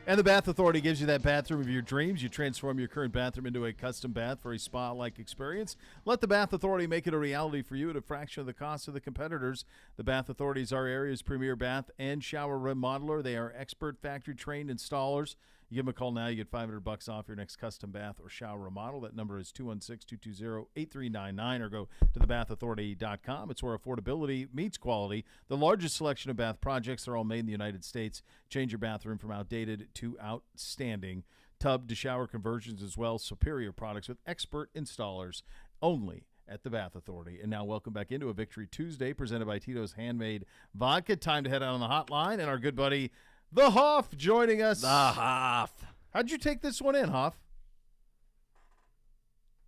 And the Bath Authority gives you that bathroom of your dreams. You transform your current bathroom into a custom bath for a spa-like experience. Let the Bath Authority make it a reality for you at a fraction of the cost of the competitors. The Bath Authority is our area's premier bath and shower remodeler. They are expert factory-trained installers. You give them a call now. You get $500 off your next custom bath or shower remodel. That number is 216-220-8399, or go to thebathauthority.com. It's where affordability meets quality. The largest selection of bath projects are all made in the United States. Change your bathroom from outdated to outstanding. Tub to shower conversions as well. Superior products with expert installers only at the Bath Authority. And now welcome back into a Victory Tuesday presented by Tito's Handmade Vodka. Time to head out on the hotline, and our good buddy the Hoff joining us. The Hoff. How'd you take this one in, Hoff?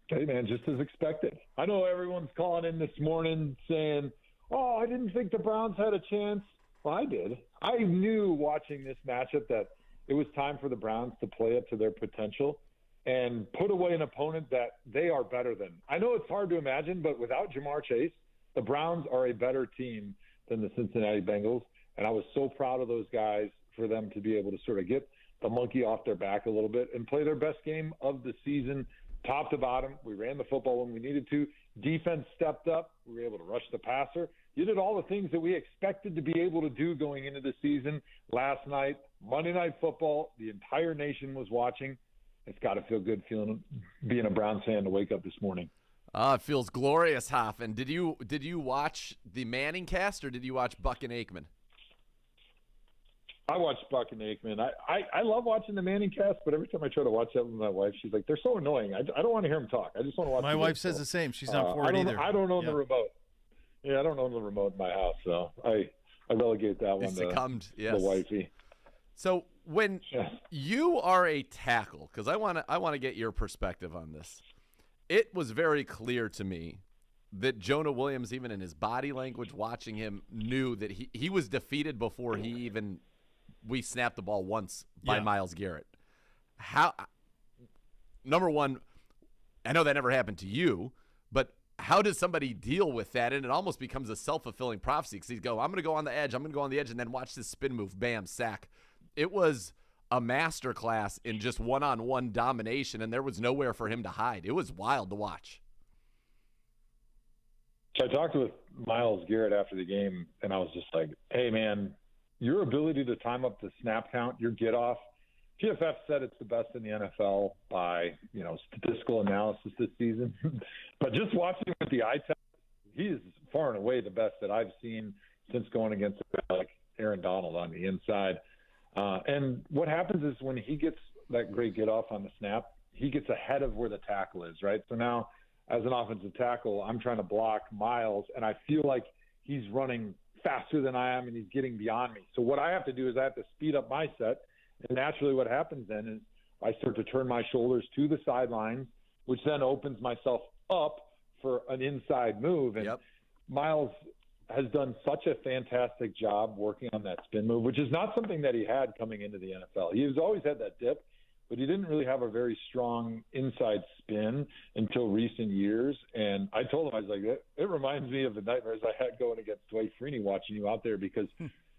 Hey, man, just as expected. I know everyone's calling in this morning saying, oh, I didn't think the Browns had a chance. Well, I did. I knew watching this matchup that it was time for the Browns to play up to their potential and put away an opponent that they are better than. I know it's hard to imagine, but without Jamar Chase, the Browns are a better team than the Cincinnati Bengals, and I was so proud of those guys for them to be able to sort of get the monkey off their back a little bit and play their best game of the season, top to bottom. We ran the football when we needed to. Defense stepped up. We were able to rush the passer. You did all the things that we expected to be able to do going into the season. Last night, Monday Night Football, the entire nation was watching. It's got to feel good being a Browns fan to wake up this morning. It feels glorious, Hoff. And did you watch the Manning cast, or did you watch Buck and Aikman? I watched Buck and Aikman. I love watching the Manning cast, but every time I try to watch that with my wife, she's like, they're so annoying. I don't want to hear them talk. I just want to watch My wife says the same. She's not for it either. I don't own the remote. Yeah, I don't own the remote in my house, so I relegate that one to the wifey. So when you are a tackle, because I want to get your perspective on this, it was very clear to me that Jonah Williams, even in his body language, watching him, knew that he was defeated before we snapped the ball once by Myles Garrett. Number one, I know that never happened to you, but how does somebody deal with that? And it almost becomes a self-fulfilling prophecy, because he'd go, I'm going to go on the edge, and then watch this spin move, bam, sack. It was a masterclass in just one-on-one domination, and there was nowhere for him to hide. It was wild to watch. So I talked with Myles Garrett after the game, and I was just like, hey, man, your ability to time up the snap count, your get off, PFF said it's the best in the NFL by, statistical analysis this season. But just watching with the eye test, he is far and away the best that I've seen since going against a guy like Aaron Donald on the inside. And what happens is when he gets that great get off on the snap, he gets ahead of where the tackle is, right? So now as an offensive tackle, I'm trying to block Myles, and I feel like he's running faster than I am, and he's getting beyond me. So what I have to do is I have to speed up my set, and naturally what happens then is I start to turn my shoulders to the sidelines, which then opens myself up for an inside move. And Myles has done such a fantastic job working on that spin move, which is not something that he had coming into the NFL. He has always had that dip, but he didn't really have a very strong inside spin until recent years. And I told him, I was like, it reminds me of the nightmares I had going against Dwight Freeney watching you out there, because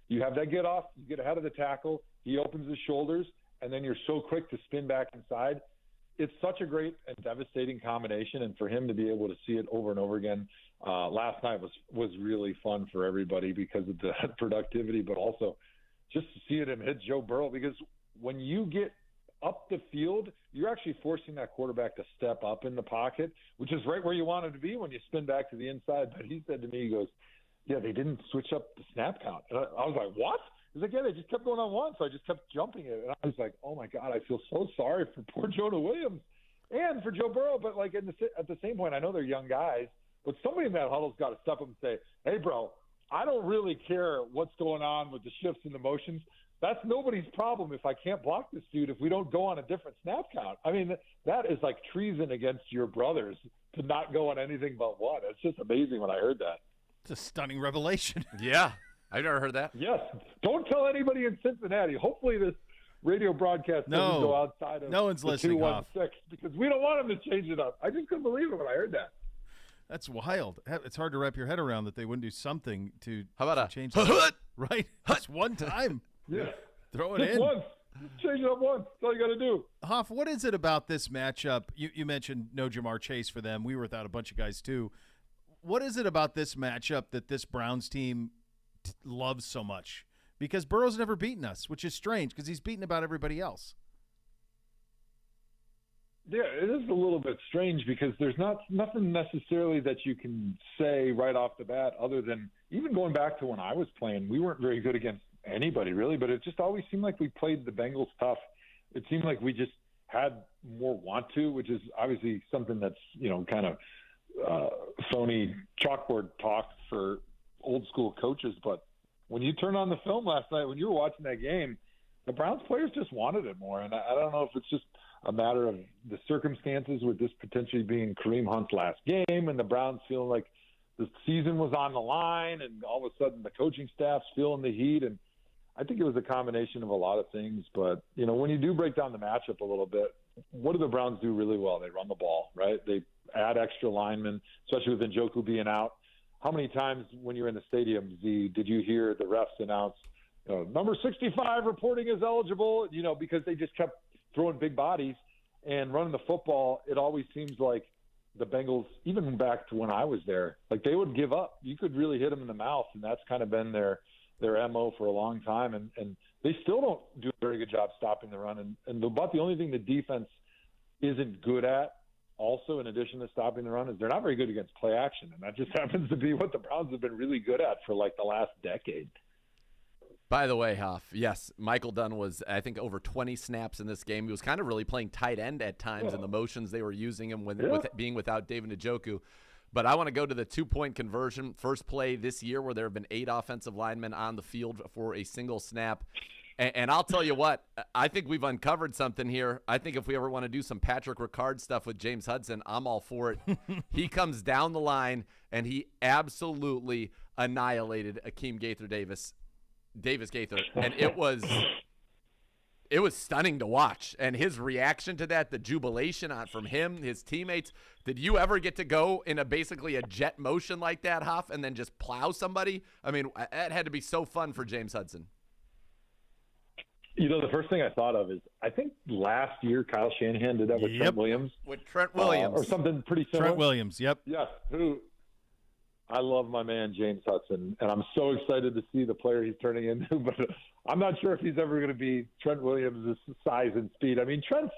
you have that get off, you get ahead of the tackle, he opens his shoulders, and then you're so quick to spin back inside. It's such a great and devastating combination, and for him to be able to see it over and over again last night was really fun for everybody because of the productivity, but also just to see him hit Joe Burrow, because when you get up the field, you're actually forcing that quarterback to step up in the pocket, which is right where you want him to be when you spin back to the inside. But he said to me, he goes, yeah, they didn't switch up the snap count. And I was like, what? He's like, yeah, they just kept going on one, so I just kept jumping it. And I was like, oh, my God, I feel so sorry for poor Jonah Williams and for Joe Burrow. But, like, at the same point, I know they're young guys, but somebody in that huddle's got to step up and say, hey, bro, I don't really care what's going on with the shifts and the motions. That's nobody's problem if I can't block this dude if we don't go on a different snap count. I mean, that is like treason against your brothers to not go on anything but one. It's just amazing when I heard that. It's a stunning revelation. Yeah, I've never heard that. Yes. Don't tell anybody in Cincinnati. Hopefully this radio broadcast doesn't go outside of no one's the listening, 216 because we don't want them to change it up. I just couldn't believe it when I heard that. That's wild. It's hard to wrap your head around that they wouldn't do something to How about change a that. Right? Just one time. Yeah. Throw it Just in. once. Just change it up once. That's all you got to do. Hoff, what is it about this matchup? You mentioned no Jamar Chase for them. We were without a bunch of guys too. What is it about this matchup that this Browns team loves so much? Because Burrow's never beaten us, which is strange because he's beaten about everybody else. Yeah, it is a little bit strange because there's nothing necessarily that you can say right off the bat other than even going back to when I was playing, we weren't very good against anybody really, but it just always seemed like we played the Bengals tough. It seemed like we just had more want to, which is obviously something that's, kind of phony chalkboard talk for old school coaches. But when you turn on the film last night, when you were watching that game, the Browns players just wanted it more. And I don't know if it's just a matter of the circumstances with this potentially being Kareem Hunt's last game and the Browns feeling like the season was on the line and all of a sudden the coaching staff's feeling the heat. And I think it was a combination of a lot of things. But, when you do break down the matchup a little bit, what do the Browns do really well? They run the ball, right? They add extra linemen, especially with Njoku being out. How many times when you're in the stadium, did you hear the refs announce, number 65 reporting is eligible, because they just kept throwing big bodies and running the football. It always seems like the Bengals, even back to when I was there, like they would give up. You could really hit them in the mouth, and that's kind of been their MO for a long time. And they still don't do a very good job stopping the run. And about the only thing the defense isn't good at, also in addition to stopping the run, is they're not very good against play action. And that just happens to be what the Browns have been really good at for like the last decade. By the way, Hoff, yes, Michael Dunn was, I think, over 20 snaps in this game. He was kind of really playing tight end at times in the motions they were using him with being without David Njoku. But I want to go to the 2-point conversion. First play this year where there have been 8 offensive linemen on the field for a single snap. And I'll tell you what, I think we've uncovered something here. I think if we ever want to do some Patrick Ricard stuff with James Hudson, I'm all for it. He comes down the line, and he absolutely annihilated Akeem Davis Gaither. And it was stunning to watch. And his reaction to that, the jubilation from him, his teammates. Did you ever get to go in basically a jet motion like that, Hoff, and then just plow somebody? I mean, that had to be so fun for James Hudson. The first thing I thought of is I think last year Kyle Shanahan did that with Trent Williams. With Trent Williams. Or something pretty similar. Trent Williams, yep. Yes, I love my man James Hudson, and I'm so excited to see the player he's turning into, but I'm not sure if he's ever going to be Trent Williams' size and speed. I mean, Trent's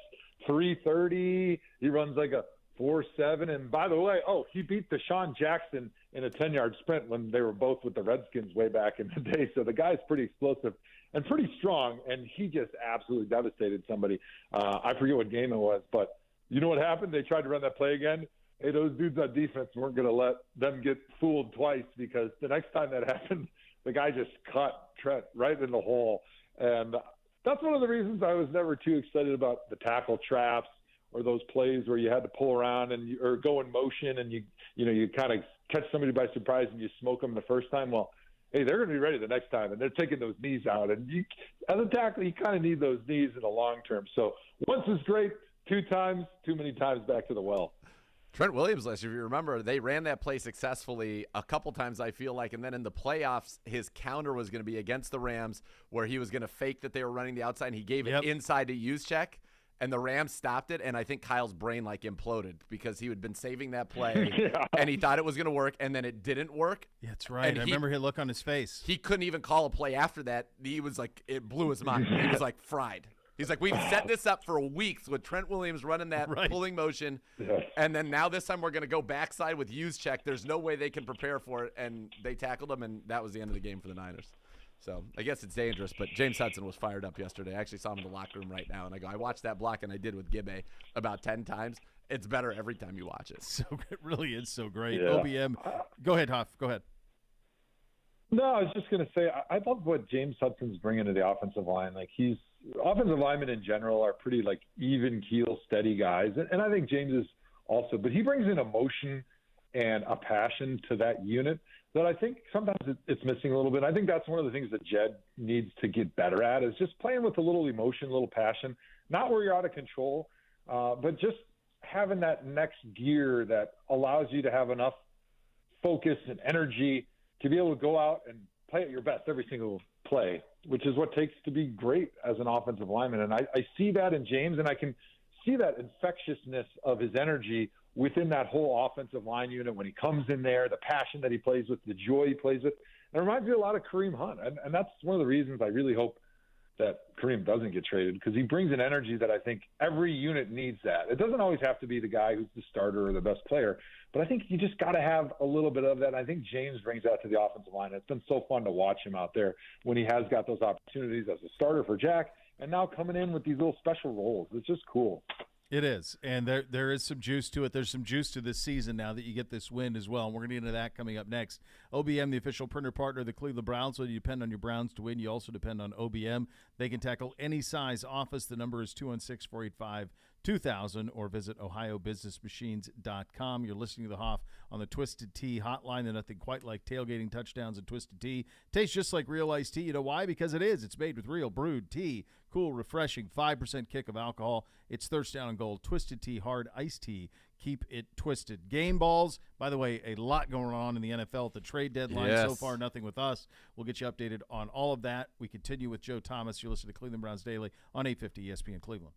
330. He runs like a 4.7. And by the way, he beat Deshaun Jackson in a 10-yard sprint when they were both with the Redskins way back in the day. So the guy's pretty explosive and pretty strong, and he just absolutely devastated somebody. I forget what game it was, but you know what happened? They tried to run that play again. Hey, those dudes on defense weren't going to let them get fooled twice, because the next time that happened, the guy just cut Trent right in the hole. And that's one of the reasons I was never too excited about the tackle traps or those plays where you had to pull around or go in motion and you kind of catch somebody by surprise and you smoke them the first time. Well, hey, they're going to be ready the next time, and they're taking those knees out. And as a tackle, you kind of need those knees in the long term. So once is great, 2 times, too many times back to the well. Trent Williams, if you remember, they ran that play successfully a couple times, I feel like, and then in the playoffs, his counter was going to be against the Rams, where he was going to fake that they were running the outside, and he gave it inside to Juszczyk, and the Rams stopped it, and I think Kyle's brain imploded because he had been saving that play, and he thought it was going to work, and then it didn't work. Yeah, that's right. And I remember his look on his face. He couldn't even call a play after that. He was like, it blew his mind. He was like fried. He's like, we've set this up for weeks with Trent Williams running that pulling motion, and then now this time we're going to go backside with Juszczyk. There's no way they can prepare for it, and they tackled him, and that was the end of the game for the Niners. So I guess it's dangerous, but James Hudson was fired up yesterday. I actually saw him in the locker room right now, and I watched that block, and I did with Gibbe about 10 times, it's better every time you watch it. So it really is so great. Yeah. OBM. Go ahead, Huff. Go ahead. No, I was just going to say, I love what James Hudson's bringing to the offensive line. Like, offensive linemen in general are pretty, like, even keel, steady guys. And I think James is also, but he brings in emotion and a passion to that unit that I think sometimes it's missing a little bit. I think that's one of the things that Jed needs to get better at, is just playing with a little emotion, a little passion, not where you're out of control, but just having that next gear that allows you to have enough focus and energy to be able to go out and play at your best every single play, which is what it takes to be great as an offensive lineman. And I see that in James, and I can see that infectiousness of his energy within that whole offensive line unit when he comes in there, the passion that he plays with, the joy he plays with. It reminds me a lot of Kareem Hunt. And that's one of the reasons I really hope that Kareem doesn't get traded, because he brings an energy that I think every unit needs that. It doesn't always have to be the guy who's the starter or the best player, but I think you just got to have a little bit of that. I think James brings that to the offensive line. It's been so fun to watch him out there when he has got those opportunities as a starter for Jack, and now coming in with these little special roles. It's just cool. It is, and there is some juice to it. There's some juice to this season now that you get this win as well, and we're going to get into that coming up next. OBM, the official printer partner of the Cleveland Browns, so you depend on your Browns to win. You also depend on OBM. They can tackle any size office. The number is 216-485-2000, or visit ohiobusinessmachines.com. You're listening to the Hoff on the Twisted Tea hotline. There's nothing quite like tailgating touchdowns and Twisted Tea. Tastes just like real iced tea. You know why? Because it is. It's made with real brewed tea. Cool, refreshing, 5% kick of alcohol. It's thirst down and gold. Twisted Tea, hard iced tea. Keep it twisted. Game balls, by the way, a lot going on in the NFL at the trade deadline. Yes. So far, nothing with us. We'll get you updated on all of that. We continue with Joe Thomas. You're listening to Cleveland Browns Daily on 850 ESPN Cleveland.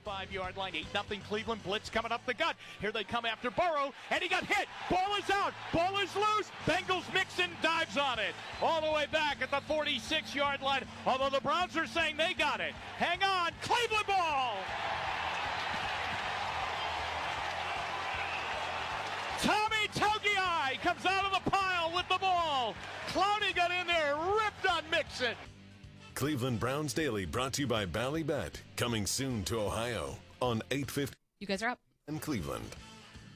5-yard line. 8-0 Cleveland. Blitz coming up the gut. Here they come after Burrow, and he got hit. Ball is out. Ball is loose. Bengals Mixon dives on it. All the way back at the 46-yard line. Although the Browns are saying they got it. Hang on. Cleveland ball. Tommy Togiai comes out of the pile with the ball. Clowney got in there, ripped on Mixon. Cleveland Browns Daily brought to you by Ballybet. Coming soon to Ohio on 850 You guys are up. in Cleveland.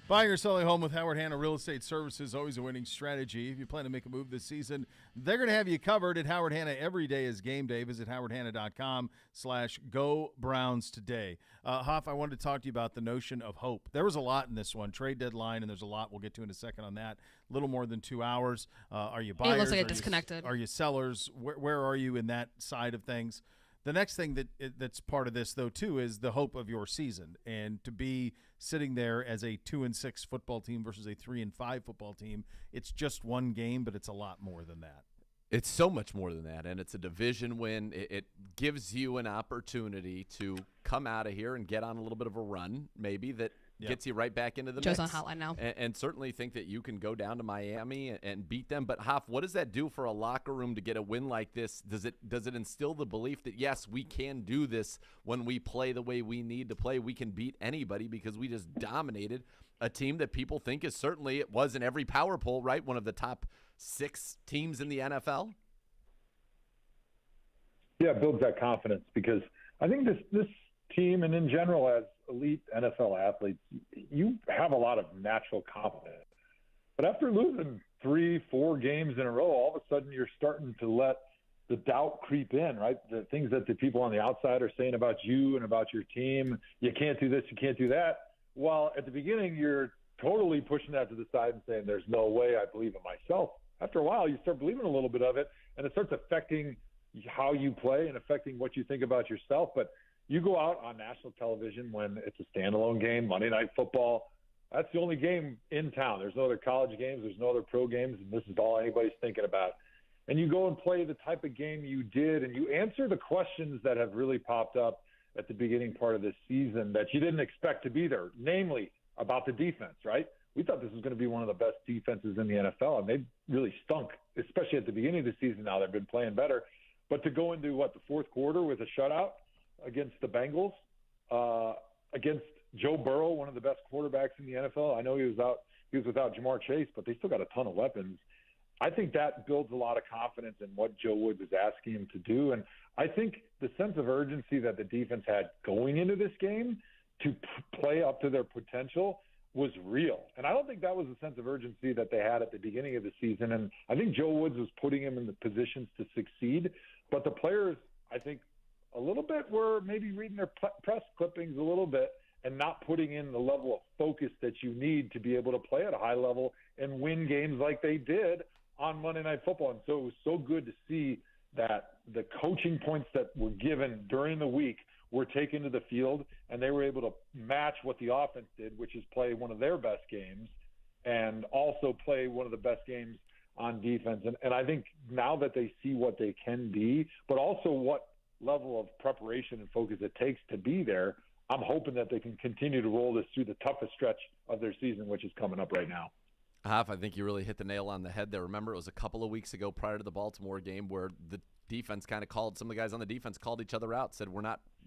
Buying or selling a home with Howard Hanna Real Estate Services, always a winning strategy. If you plan to make a move this season, they're going to have you covered at Howard Hanna. Every day is game day. Visit howardhanna.com/go Browns today. Hoff, I wanted to talk to you about the notion of hope. There was a lot in this one. Trade deadline, and there's a lot we'll get to in a second on that. A little more than 2 hours. Are you buyers? It looks like it disconnected. Are you sellers? Where are you in that side of things? The next thing that's part of this, though, too, is the hope of your season, and to be sitting there as a 2-6 football team versus a 3-5 football team. It's just one game, but it's a lot more than that. It's so much more than that, and it's a division win. It gives you an opportunity to come out of here and get on a little bit of a run, maybe, that gets you right back into the Joe's mix. on hotline now. And certainly think that you can go down to Miami and beat them. But, Hoff, what does that do for a locker room to get a win like this? Does it instill the belief that, yes, we can do this when we play the way we need to play? We can beat anybody because we just dominated a team that people think is certainly, it was in every power poll, right, one of the top 6 teams in the NFL? Yeah, it builds that confidence because I think this team and in general as elite NFL athletes, you have a lot of natural confidence. But after losing 3-4 games in a row, all of a sudden you're starting to let the doubt creep in, right? The things that the people on the outside are saying about you and about your team, you can't do this, you can't do that. While at the beginning you're totally pushing that to the side and saying there's no way I believe in myself. After a while, you start believing a little bit of it, and it starts affecting how you play and affecting what you think about yourself. But you go out on national television when it's a standalone game, Monday Night Football. That's the only game in town. There's no other college games. There's no other pro games, and this is all anybody's thinking about. And you go and play the type of game you did, and you answer the questions that have really popped up at the beginning part of this season that you didn't expect to be there, namely about the defense, right? We thought this was going to be one of the best defenses in the NFL, and they really stunk, especially at the beginning of the season. Now they've been playing better. But to go into, the fourth quarter with a shutout against the Bengals, against Joe Burrow, one of the best quarterbacks in the NFL. I know he was without Jamar Chase, but they still got a ton of weapons. I think that builds a lot of confidence in what Joe Woods is asking him to do. And I think the sense of urgency that the defense had going into this game to play up to their potential was real. And I don't think that was the sense of urgency that they had at the beginning of the season. And I think Joe Woods was putting him in the positions to succeed. But the players, I think, a little bit were maybe reading their press clippings a little bit and not putting in the level of focus that you need to be able to play at a high level and win games like they did on Monday Night Football. And so it was so good to see that the coaching points that were given during the week were taken to the field, and they were able to match what the offense did, which is play one of their best games and also play one of the best games on defense. And I think now that they see what they can be, but also what level of preparation and focus it takes to be there, I'm hoping that they can continue to roll this through the toughest stretch of their season, which is coming up right now. Hoff, I think you really hit the nail on the head there. Remember, it was a couple of weeks ago prior to the Baltimore game where the defense kind of called, some of the guys on the defense called each other out, said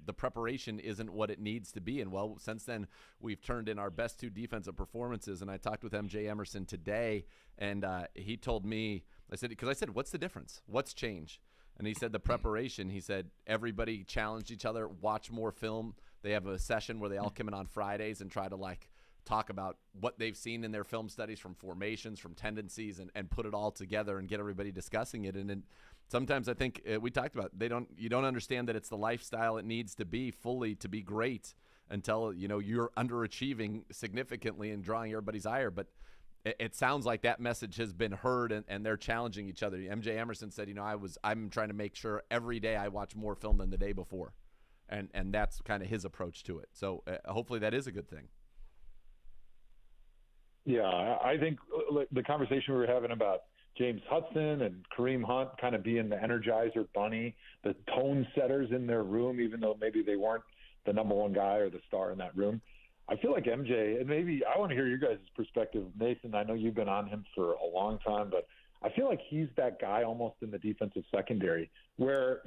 the preparation isn't what it needs to be. And, well, since then, we've turned in our best 2 defensive performances. And I talked with MJ Emerson today, and he told me, I said, what's the difference? What's changed? And he said the preparation. He said everybody challenged each other, watch more film. They have a session where they all come in on Fridays and try to, talk about what they've seen in their film studies from formations, from tendencies, and put it all together and get everybody discussing it. And sometimes I think we talked about you don't understand that it's the lifestyle it needs to be fully to be great until you're underachieving significantly and drawing everybody's ire. But it sounds like that message has been heard and they're challenging each other. MJ Emerson said, I'm trying to make sure every day I watch more film than the day before, and that's kind of his approach to it. So hopefully that is a good thing. Yeah, I think the conversation we were having about James Hudson and Kareem Hunt kind of being the Energizer bunny, the tone setters in their room, even though maybe they weren't the number one guy or the star in that room. I feel like MJ, and maybe I want to hear your guys' perspective. Nathan, I know you've been on him for a long time, but I feel like he's that guy almost in the defensive secondary where,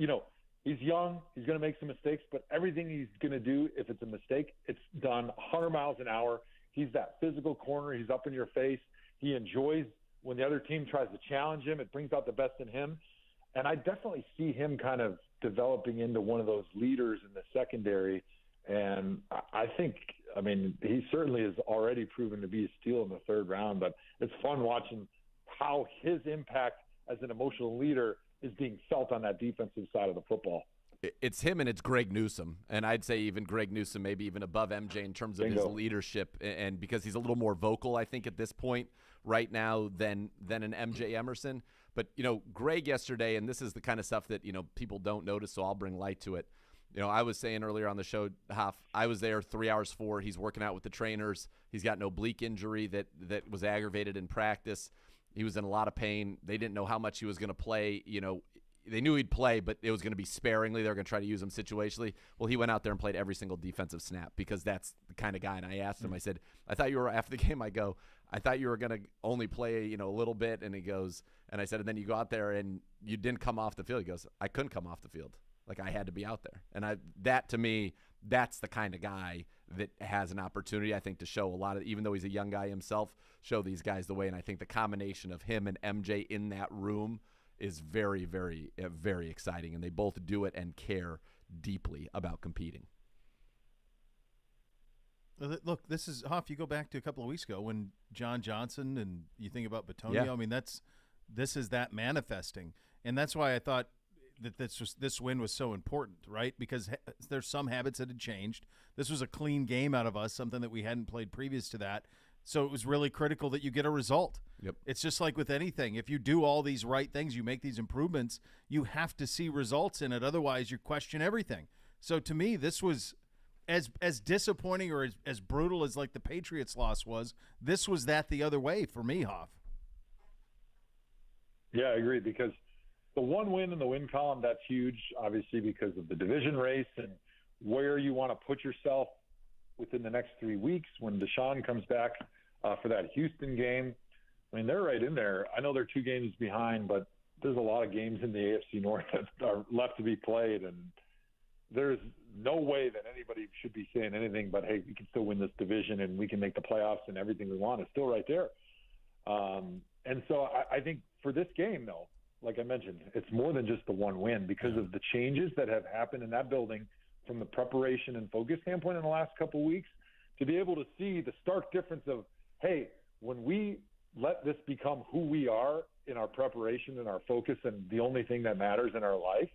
he's young, he's going to make some mistakes, but everything he's going to do, if it's a mistake, it's done 100 miles an hour. He's that physical corner. He's up in your face. He enjoys when the other team tries to challenge him. It brings out the best in him. And I definitely see him kind of developing into one of those leaders in the secondary. And I think, he certainly has already proven to be a steal in the third round, but it's fun watching how his impact as an emotional leader is being felt on that defensive side of the football. It's him and it's Greg Newsome. And I'd say even Greg Newsome, maybe even above MJ in terms of his leadership. And because he's a little more vocal, I think, at this point right now than an MJ Emerson. But, Greg yesterday, and this is the kind of stuff that, people don't notice, so I'll bring light to it. I was saying earlier on the show, I was there 3 hours before. He's working out with the trainers. He's got an oblique injury that was aggravated in practice. He was in a lot of pain. They didn't know how much he was going to play. They knew he'd play, but it was going to be sparingly. They were going to try to use him situationally. Well, he went out there and played every single defensive snap because that's the kind of guy. And I asked him, I said, I thought you were, after the game, I thought you were going to only play, a little bit. And he goes, and I said, and then you go out there and you didn't come off the field. He goes, I couldn't come off the field. Like, I had to be out there. And that to me, that's the kind of guy that has an opportunity, I think, to show a lot of, even though he's a young guy himself, show these guys the way. And I think the combination of him and MJ in that room is very, very, very exciting. And they both do it and care deeply about competing. Look, this is, Hoff, you go back to a couple of weeks ago when John Johnson and you think about Bitonio. Yeah. This is that manifesting. And that's why I thought that this win was so important, right? Because there's some habits that had changed. This was a clean game out of us, something that we hadn't played previous to that. So it was really critical that you get a result. Yep. It's just like with anything. If you do all these right things, you make these improvements, you have to see results in it. Otherwise, you question everything. So to me, this was as disappointing or as brutal as like the Patriots loss was. This was that the other way for me, Hoff. Yeah, I agree, because the one win in the win column, that's huge, obviously, because of the division race and where you want to put yourself within the next 3 weeks when Deshaun comes back for that Houston game. They're right in there. I know they're 2 games behind, but there's a lot of games in the AFC North that are left to be played, and there's no way that anybody should be saying anything but, hey, we can still win this division and we can make the playoffs and everything we want. It's still right there. And so I think for this game, though, like I mentioned, it's more than just the one win because of the changes that have happened in that building from the preparation and focus standpoint in the last couple of weeks, to be able to see the stark difference of, hey, when we let this become who we are in our preparation and our focus and the only thing that matters in our life,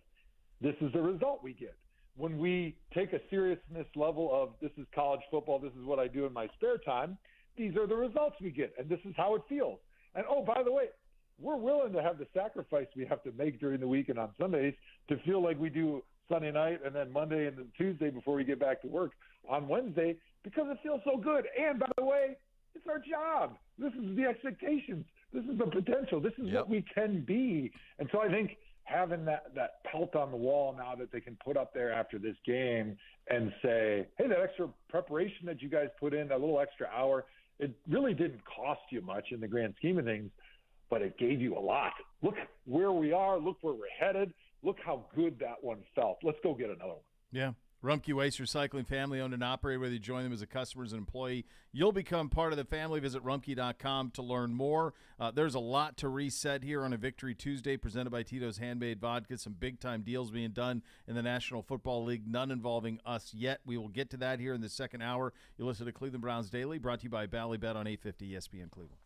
this is the result we get. When we take a seriousness level of this is college football, this is what I do in my spare time, these are the results we get, and this is how it feels. And, oh, by the way, we're willing to have the sacrifice we have to make during the week and on Sundays to feel like we do Sunday night and then Monday and then Tuesday before we get back to work on Wednesday, because it feels so good. And, by the way, it's our job. This is the expectations. This is the potential. This is what we can be. And so I think having that pelt on the wall now that they can put up there after this game and say, hey, that extra preparation that you guys put in, that little extra hour, it really didn't cost you much in the grand scheme of things, but it gave you a lot. Look where we are. Look where we're headed. Look how good that one felt. Let's go get another one. Yeah. Rumpke Waste Recycling, family owned and operated. Whether you join them as a customer, as an employee, you'll become part of the family. Visit rumpke.com to learn more. There's a lot to reset here on a Victory Tuesday presented by Tito's Handmade Vodka. Some big-time deals being done in the National Football League, none involving us yet. We will get to that here in the second hour. You'll listen to Cleveland Browns Daily, brought to you by Bally Bet on 850 ESPN Cleveland.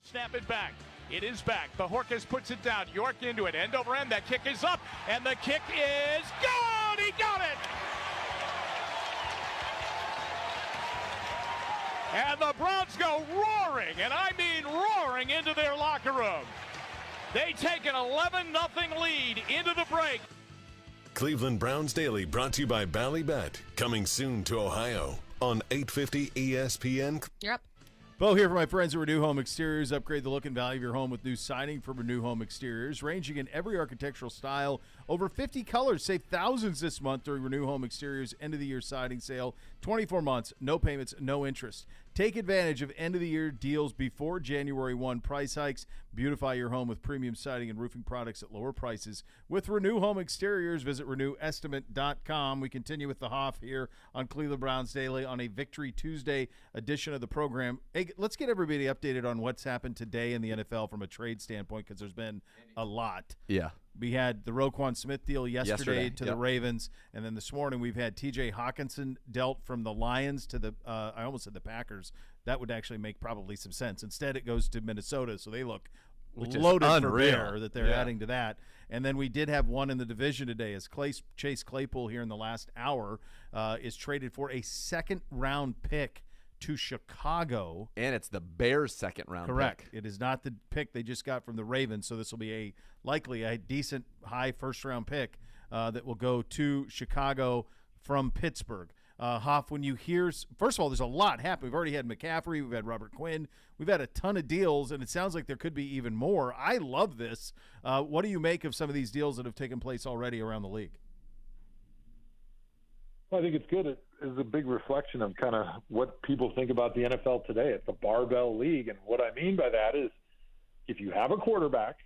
Snap it back. It is back. Bajorquez puts it down. York into it. End over end. That kick is up. And the kick is good. He got it. And the Browns go roaring, and I mean roaring, into their locker room. They take an 11-0 lead into the break. Cleveland Browns Daily brought to you by Ballybet. Coming soon to Ohio on 850 ESPN. You're up. Bo here for my friends at Renew Home Exteriors. Upgrade the look and value of your home with new siding from Renew Home Exteriors, ranging in every architectural style. Over 50 colors. Save thousands this month during Renew Home Exteriors end-of-the-year siding sale. 24 months, no payments, no interest. Take advantage of end-of-the-year deals before January 1 price hikes. Beautify your home with premium siding and roofing products at lower prices. With Renew Home Exteriors, visit RenewEstimate.com. We continue with the Hoff here on Cleveland Browns Daily on a Victory Tuesday edition of the program. Hey, let's get everybody updated on what's happened today in the NFL from a trade standpoint, because there's been a lot. Yeah. We had the Roquan Smith deal yesterday to the yep. Ravens, and then this morning we've had T.J. Hawkinson dealt from the Lions to the I almost said the Packers. That would actually make probably some sense. Instead, it goes to Minnesota, so they look loaded for bear that they're adding to that. And then we did have one in the division today as Chase Claypool here in the last hour is traded for a second-round pick to Chicago. And it's the Bears' second-round pick. Correct. It is not the pick they just got from the Ravens, so this will be likely a decent high first-round pick that will go to Chicago from Pittsburgh. Hoff, when you hear – first of all, there's a lot happening. We've already had McCaffrey. We've had Robert Quinn. We've had a ton of deals, and it sounds like there could be even more. I love this. What do you make of some of these deals that have taken place already around the league? Well, I think it's good. It is a big reflection of kind of what people think about the NFL today. It's a barbell league, and what I mean by that is if you have a quarterback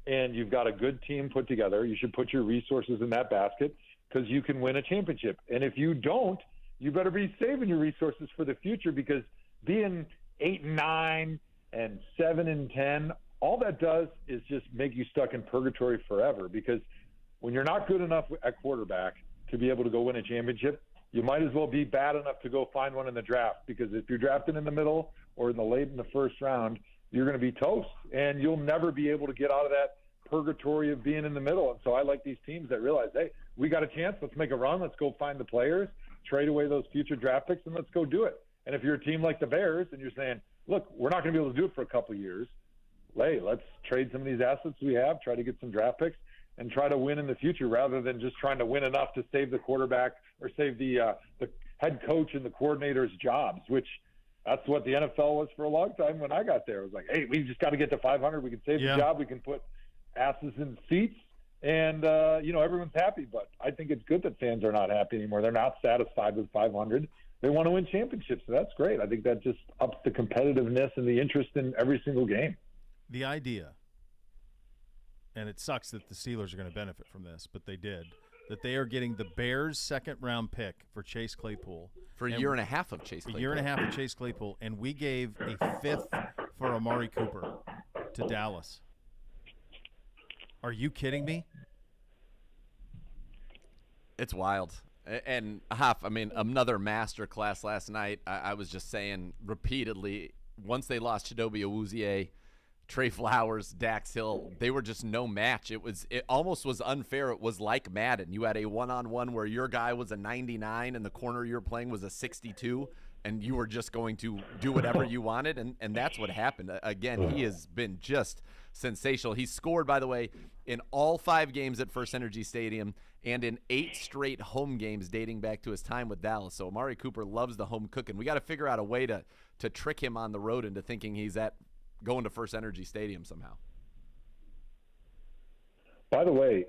and you've got a good team put together, you should put your resources in that basket because you can win a championship. And if you don't, you better be saving your resources for the future, because being 8-9 and 7-10, all that does is just make you stuck in purgatory forever, because when you're not good enough at quarterback to be able to go win a championship, you might as well be bad enough to go find one in the draft, because if you're drafted in the middle or in the first round, you're going to be toast, and you'll never be able to get out of that purgatory of being in the middle. And so I like these teams that realize, hey, we got a chance. Let's make a run. Let's go find the players, trade away those future draft picks, and let's go do it. And if you're a team like the Bears and you're saying, look, we're not going to be able to do it for a couple of years, hey, let's trade some of these assets we have, try to get some draft picks, and try to win in the future rather than just trying to win enough to save the quarterback or save the head coach and the coordinator's jobs, which that's what the NFL was for a long time when I got there. It was like, hey, we just got to get to 500. We can save the job. We can put asses in seats, and, everyone's happy. But I think it's good that fans are not happy anymore. They're not satisfied with 500. They want to win championships, so that's great. I think that just ups the competitiveness and the interest in every single game. The idea, and it sucks that the Steelers are going to benefit from this, but they did, that they are getting the Bears' second-round pick for Chase Claypool. For a year and a half of Chase Claypool. A year and a half of Chase Claypool, and we gave a fifth for Amari Cooper to Dallas. Are you kidding me? It's wild. And, Hoff, I mean, another masterclass last night. I was just saying repeatedly, once they lost Chidobe Awuzie, Trey Flowers, Dax Hill, they were just no match. It almost was unfair. It was like Madden. You had a one-on-one where your guy was a 99 and the corner you were playing was a 62, and you were just going to do whatever you wanted, and that's what happened. Again, he has been just sensational. He scored, by the way, in all 5 games at First Energy Stadium and in 8 straight home games dating back to his time with Dallas. So Amari Cooper loves the home cooking. We got to figure out a way to trick him on the road into thinking he's going to First Energy Stadium somehow. By the way,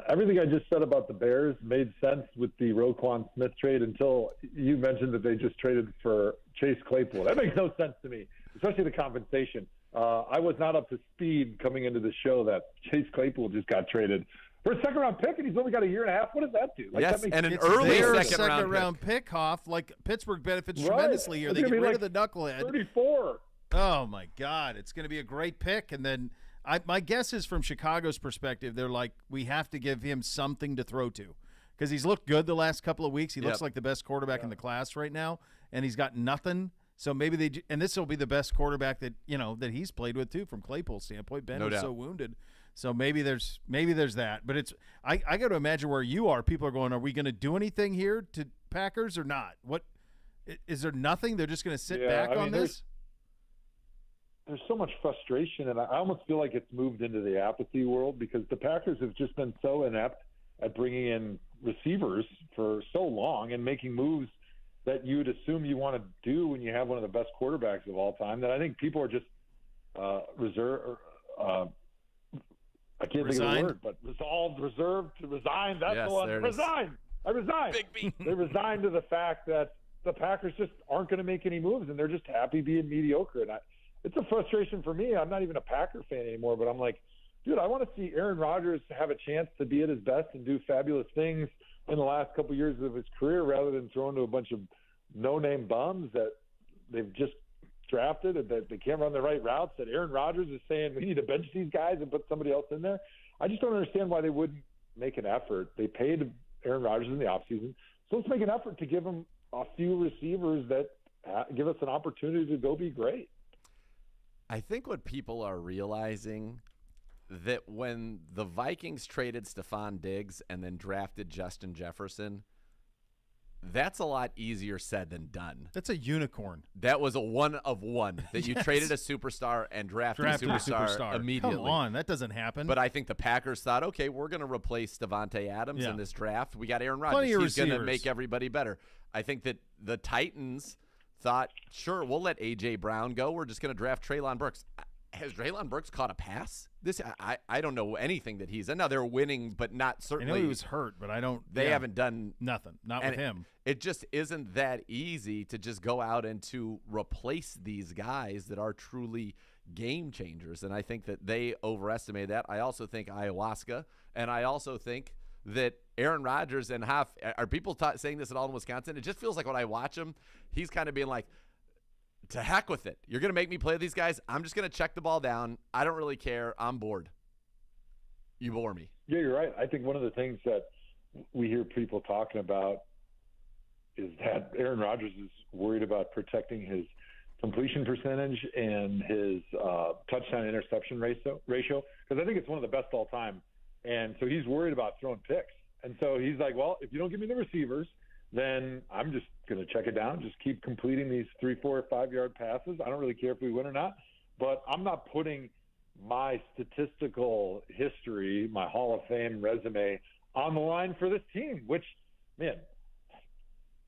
everything I just said about the Bears made sense with the Roquan Smith trade until you mentioned that they just traded for Chase Claypool. That makes no sense to me, especially the compensation. I was not up to speed coming into the show that Chase Claypool just got traded for a second-round pick, and he's only got a year and a half. What does that do? Yes, that and an early second-round pick, Hoff. Like, Pittsburgh benefits tremendously here. They get rid of the knucklehead. 34. Oh, my God. It's going to be a great pick. And then my guess is from Chicago's perspective, they're like, we have to give him something to throw to, because he's looked good the last couple of weeks. He looks like the best quarterback in the class right now, and he's got nothing. So maybe and this will be the best quarterback that that he's played with too, from Claypool's standpoint. Ben was so wounded, so maybe there's that. But it's I got to imagine where you are. People are going, are we going to do anything here to Packers or not? What is there? Nothing. They're just going to sit back on this. There's so much frustration, and I almost feel like it's moved into the apathy world because the Packers have just been so inept at bringing in receivers for so long and making moves that you would assume you want to do when you have one of the best quarterbacks of all time, that I think people are just reserved. I can't think of the word, but reserved to resign. That's the one. Resign. I resign. Big B. They resigned to the fact that the Packers just aren't going to make any moves, and they're just happy being mediocre. And it's a frustration for me. I'm not even a Packer fan anymore, but I'm like, dude, I want to see Aaron Rodgers have a chance to be at his best and do fabulous things in the last couple of years of his career rather than thrown to a bunch of no-name bums that they've just drafted and that they can't run the right routes, that Aaron Rodgers is saying we need to bench these guys and put somebody else in there. I just don't understand why they wouldn't make an effort. They paid Aaron Rodgers in the offseason, so let's make an effort to give him a few receivers that give us an opportunity to go be great. I think what people are realizing that when the Vikings traded Stephon Diggs and then drafted Justin Jefferson, that's a lot easier said than done. That's a unicorn. That was a one of one that you traded a superstar and drafted a superstar immediately. Come on, that doesn't happen. But I think the Packers thought, okay, we're going to replace Devontae Adams in this draft. We got Aaron Rodgers. Plenty of He's going to receivers. make everybody better. I think that the Titans thought, sure, we'll let A.J. Brown go. We're just going to draft Treylon Burks. Has Treylon Burks caught a pass? I don't know anything that he's – now they're winning, but not certainly – I know he was hurt, but I don't – They haven't done – nothing. Not with him. It just isn't that easy to just go out and to replace these guys that are truly game changers. And I think that they overestimated that. I also think ayahuasca, and I also think that Aaron Rodgers and are people saying this at all in Wisconsin? It just feels like when I watch him, he's kind of being like, to heck with it. You're going to make me play these guys. I'm just going to check the ball down. I don't really care. I'm bored. You bore me. Yeah, you're right. I think one of the things that we hear people talking about is that Aaron Rodgers is worried about protecting his completion percentage and his touchdown-interception ratio, because I think it's one of the best all time. And so he's worried about throwing picks. And so he's like, well, if you don't give me the receivers, then I'm just going to check it down, just keep completing these 3, 4, 5-yard passes. I don't really care if we win or not, but I'm not putting my statistical history, my Hall of Fame resume on the line for this team, which, man,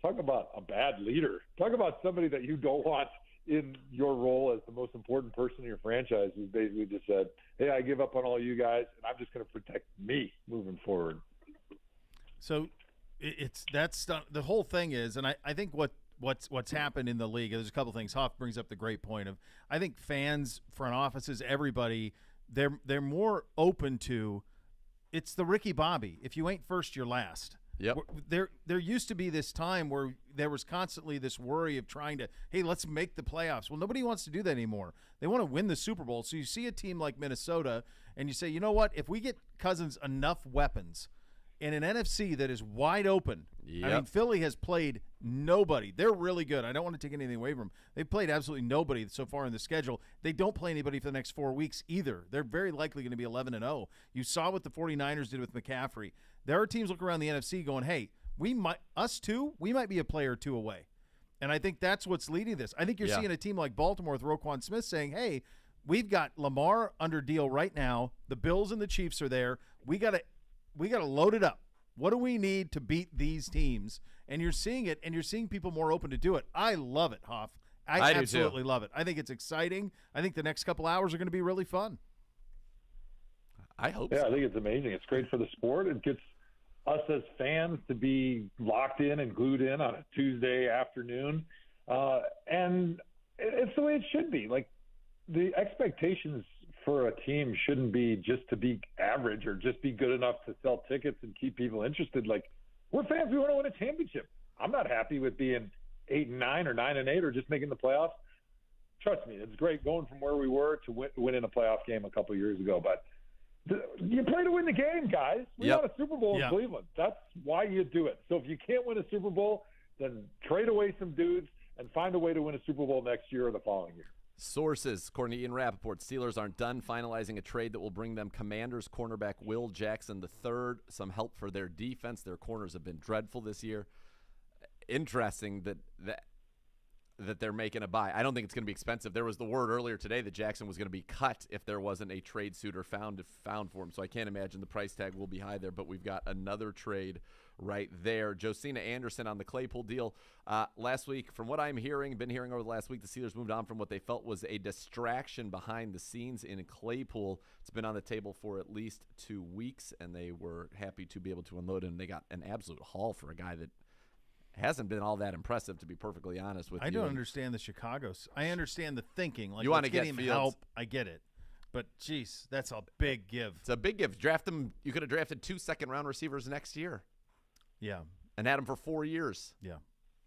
talk about a bad leader. Talk about somebody that you don't want in your role as the most important person in your franchise, who basically just said, hey, I give up on all you guys, and I'm just going to protect me moving forward. So that's the whole thing is, and I think what's happened in the league, there's a couple things. Hoff brings up the great point of, I think fans, front offices, everybody, they're more open to, it's the Ricky Bobby. If you ain't first, you're last. Yep. There used to be this time where there was constantly this worry of trying to, hey, let's make the playoffs. Well, nobody wants to do that anymore. They want to win the Super Bowl. So you see a team like Minnesota, and you say, you know what? If we get Cousins enough weapons in an NFC that is wide open, yep. I mean, Philly has played nobody. They're really good. I don't want to take anything away from them. They've played absolutely nobody so far in the schedule. They don't play anybody for the next 4 weeks either. They're very likely going to be 11-0. You saw what the 49ers did with McCaffrey. There are teams looking around the NFC going, hey, we might be a player or two away. And I think that's what's leading this. I think you're seeing a team like Baltimore with Roquan Smith saying, hey, we've got Lamar under deal right now. The Bills and the Chiefs are there. We got to load it up. What do we need to beat these teams? And you're seeing it, and you're seeing people more open to do it. I love it, Hoff. I absolutely love it. I think it's exciting. I think the next couple hours are going to be really fun. I hope so. I think it's amazing. It's great for the sport. It gets us as fans to be locked in and glued in on a Tuesday afternoon. And it's the way it should be. Like, the expectations for a team shouldn't be just to be average or just be good enough to sell tickets and keep people interested. Like, we're fans. We want to win a championship. I'm not happy with being 8-9 or 9-8 or just making the playoffs. Trust me, it's great going from where we were to winning a playoff game a couple of years ago. But you play to win the game, guys. We won a Super Bowl in Cleveland. That's why you do it. So if you can't win a Super Bowl, then trade away some dudes and find a way to win a Super Bowl next year or the following year. Sources, according to Ian Rappaport, Steelers aren't done finalizing a trade that will bring them Commanders cornerback Will Jackson III, some help for their defense. Their corners have been dreadful this year. Interesting that they're making a buy. I don't think it's going to be expensive. There was the word earlier today that Jackson was going to be cut if there wasn't a trade suitor found for him. So I can't imagine the price tag will be high there, but we've got another trade right there. Josina Anderson on the Claypool deal. Last week, from what I'm hearing, been hearing over the last week, the Steelers moved on from what they felt was a distraction behind the scenes in Claypool. It's been on the table for at least 2 weeks, and they were happy to be able to unload it, and they got an absolute haul for a guy that hasn't been all that impressive, to be perfectly honest with you. I don't understand the Chicago's. I understand the thinking. Like, you want to get get him Fields. help. I get it. But, geez, that's a big give. It's a big give. Draft him. You could have drafted 2 second-round receivers next year. Yeah. And had him for 4 years. Yeah.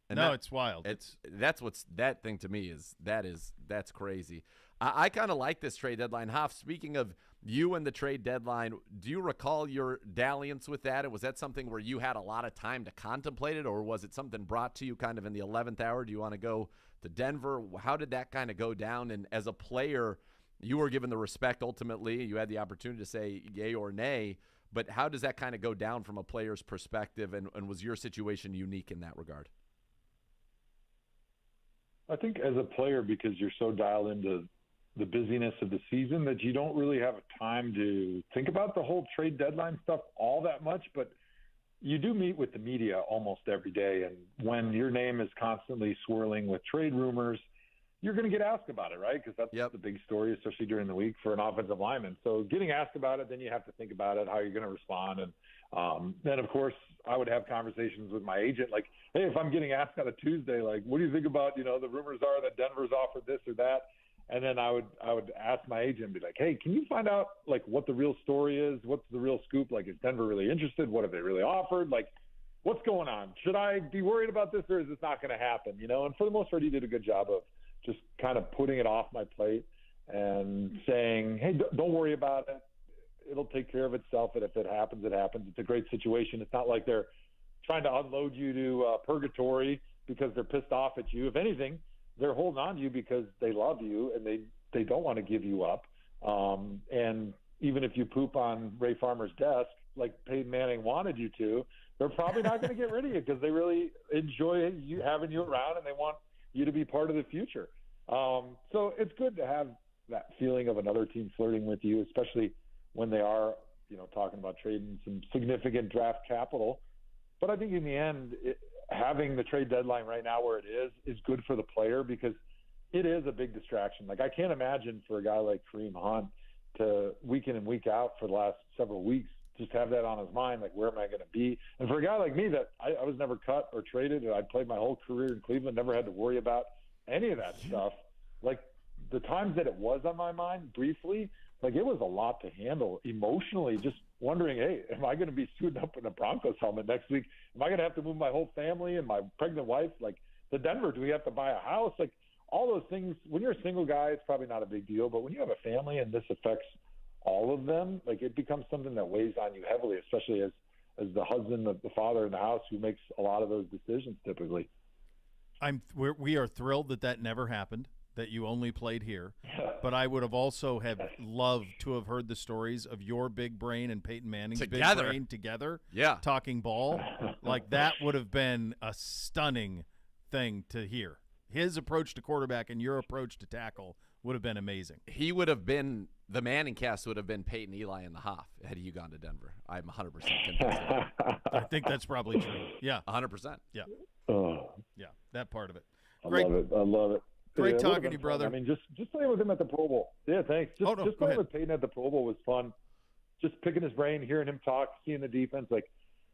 And no, it's wild. That thing to me that's crazy. I kind of like this trade deadline. Hoff, speaking of you and the trade deadline, do you recall your dalliance with that? And was that something where you had a lot of time to contemplate it, or was it something brought to you kind of in the 11th hour? Do you want to go to Denver? How did that kind of go down? And as a player, you were given the respect ultimately. You had the opportunity to say yay or nay. But how does that kind of go down from a player's perspective, and was your situation unique in that regard? I think as a player, because you're so dialed into the busyness of the season that you don't really have time to think about the whole trade deadline stuff all that much, but you do meet with the media almost every day. And when your name is constantly swirling with trade rumors, you're going to get asked about it, right? Because that's the big story, especially during the week for an offensive lineman. So getting asked about it, then you have to think about it, how you're going to respond. And then, of course, I would have conversations with my agent, like, hey, if I'm getting asked on a Tuesday, like, what do you think about, the rumors are that Denver's offered this or that? And then I would ask my agent, be like, hey, can you find out, like, what the real story is? What's the real scoop? Like, is Denver really interested? What have they really offered? Like, what's going on? Should I be worried about this, or is this not going to happen? And for the most part, he did a good job of just kind of putting it off my plate and saying, hey, don't worry about it. It'll take care of itself. And if it happens, it happens. It's a great situation. It's not like they're trying to unload you to purgatory because they're pissed off at you. If anything, they're holding on to you because they love you and they don't want to give you up. And even if you poop on Ray Farmer's desk, like Peyton Manning wanted you to, they're probably not going to get rid of you because they really enjoy having you around and they want you to be part of the future. So it's good to have that feeling of another team flirting with you, especially when they are, talking about trading some significant draft capital. But I think in the end, having the trade deadline right now where it is good for the player because it is a big distraction. Like, I can't imagine for a guy like Kareem Hunt to week in and week out for the last several weeks just have that on his mind, like, where am I going to be? And for a guy like me that I was never cut or traded, and I played my whole career in Cleveland, never had to worry about any of that stuff. Like, the times that it was on my mind briefly, like, it was a lot to handle emotionally, just wondering, hey, am I going to be suiting up in a Broncos helmet next week? Am I going to have to move my whole family and my pregnant wife, like, to Denver? Do we have to buy a house? Like, all those things. When you're a single guy, it's probably not a big deal. But when you have a family and this affects all of them, like, it becomes something that weighs on you heavily, especially as the husband, the father in the house who makes a lot of those decisions typically. We are thrilled that never happened, that you only played here. But I would have also loved to have heard the stories of your big brain and Peyton Manning's big brain together, talking ball. Like, that would have been a stunning thing to hear. His approach to quarterback and your approach to tackle would have been amazing. He would have been – the Manning cast would have been Peyton, Eli, and the Hoff had you gone to Denver. I'm 100% convinced of that. I think that's probably true. Yeah. 100%. Yeah. Oh. Yeah, that part of it. I love it. Great talking to you, brother. I mean, just playing with him at the Pro Bowl. Yeah, thanks. Just playing with Peyton at the Pro Bowl was fun. Just picking his brain, hearing him talk, seeing the defense. Like,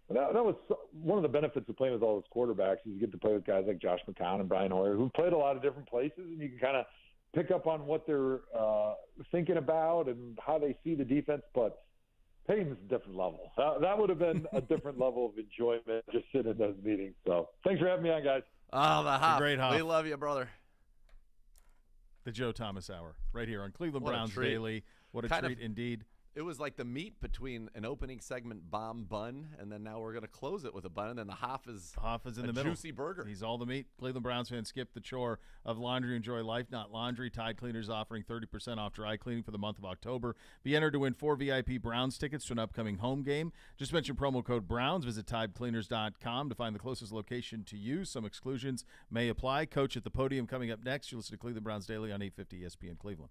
that was one of the benefits of playing with all those quarterbacks is you get to play with guys like Josh McCown and Brian Hoyer who played a lot of different places, and you can kind of pick up on what they're thinking about and how they see the defense. But Peyton's a different level. That would have been a different level of enjoyment just sitting in those meetings. So thanks for having me on, guys. Oh, the Hoff. Great Hoff. We love you, brother. The Joe Thomas Hour right here on Cleveland Browns Daily. What a treat indeed. It was like the meat between an opening segment bomb bun, and then now we're going to close it with a bun, and then the Hoff is in the middle. Juicy burger. He's all the meat. Cleveland Browns fans, skip the chore of laundry. Enjoy life, not laundry. Tide Cleaners offering 30% off dry cleaning for the month of October. Be entered to win 4 VIP Browns tickets to an upcoming home game. Just mention promo code Browns. Visit TideCleaners.com to find the closest location to you. Some exclusions may apply. Coach at the podium coming up next. You listen to Cleveland Browns Daily on 850 ESPN Cleveland.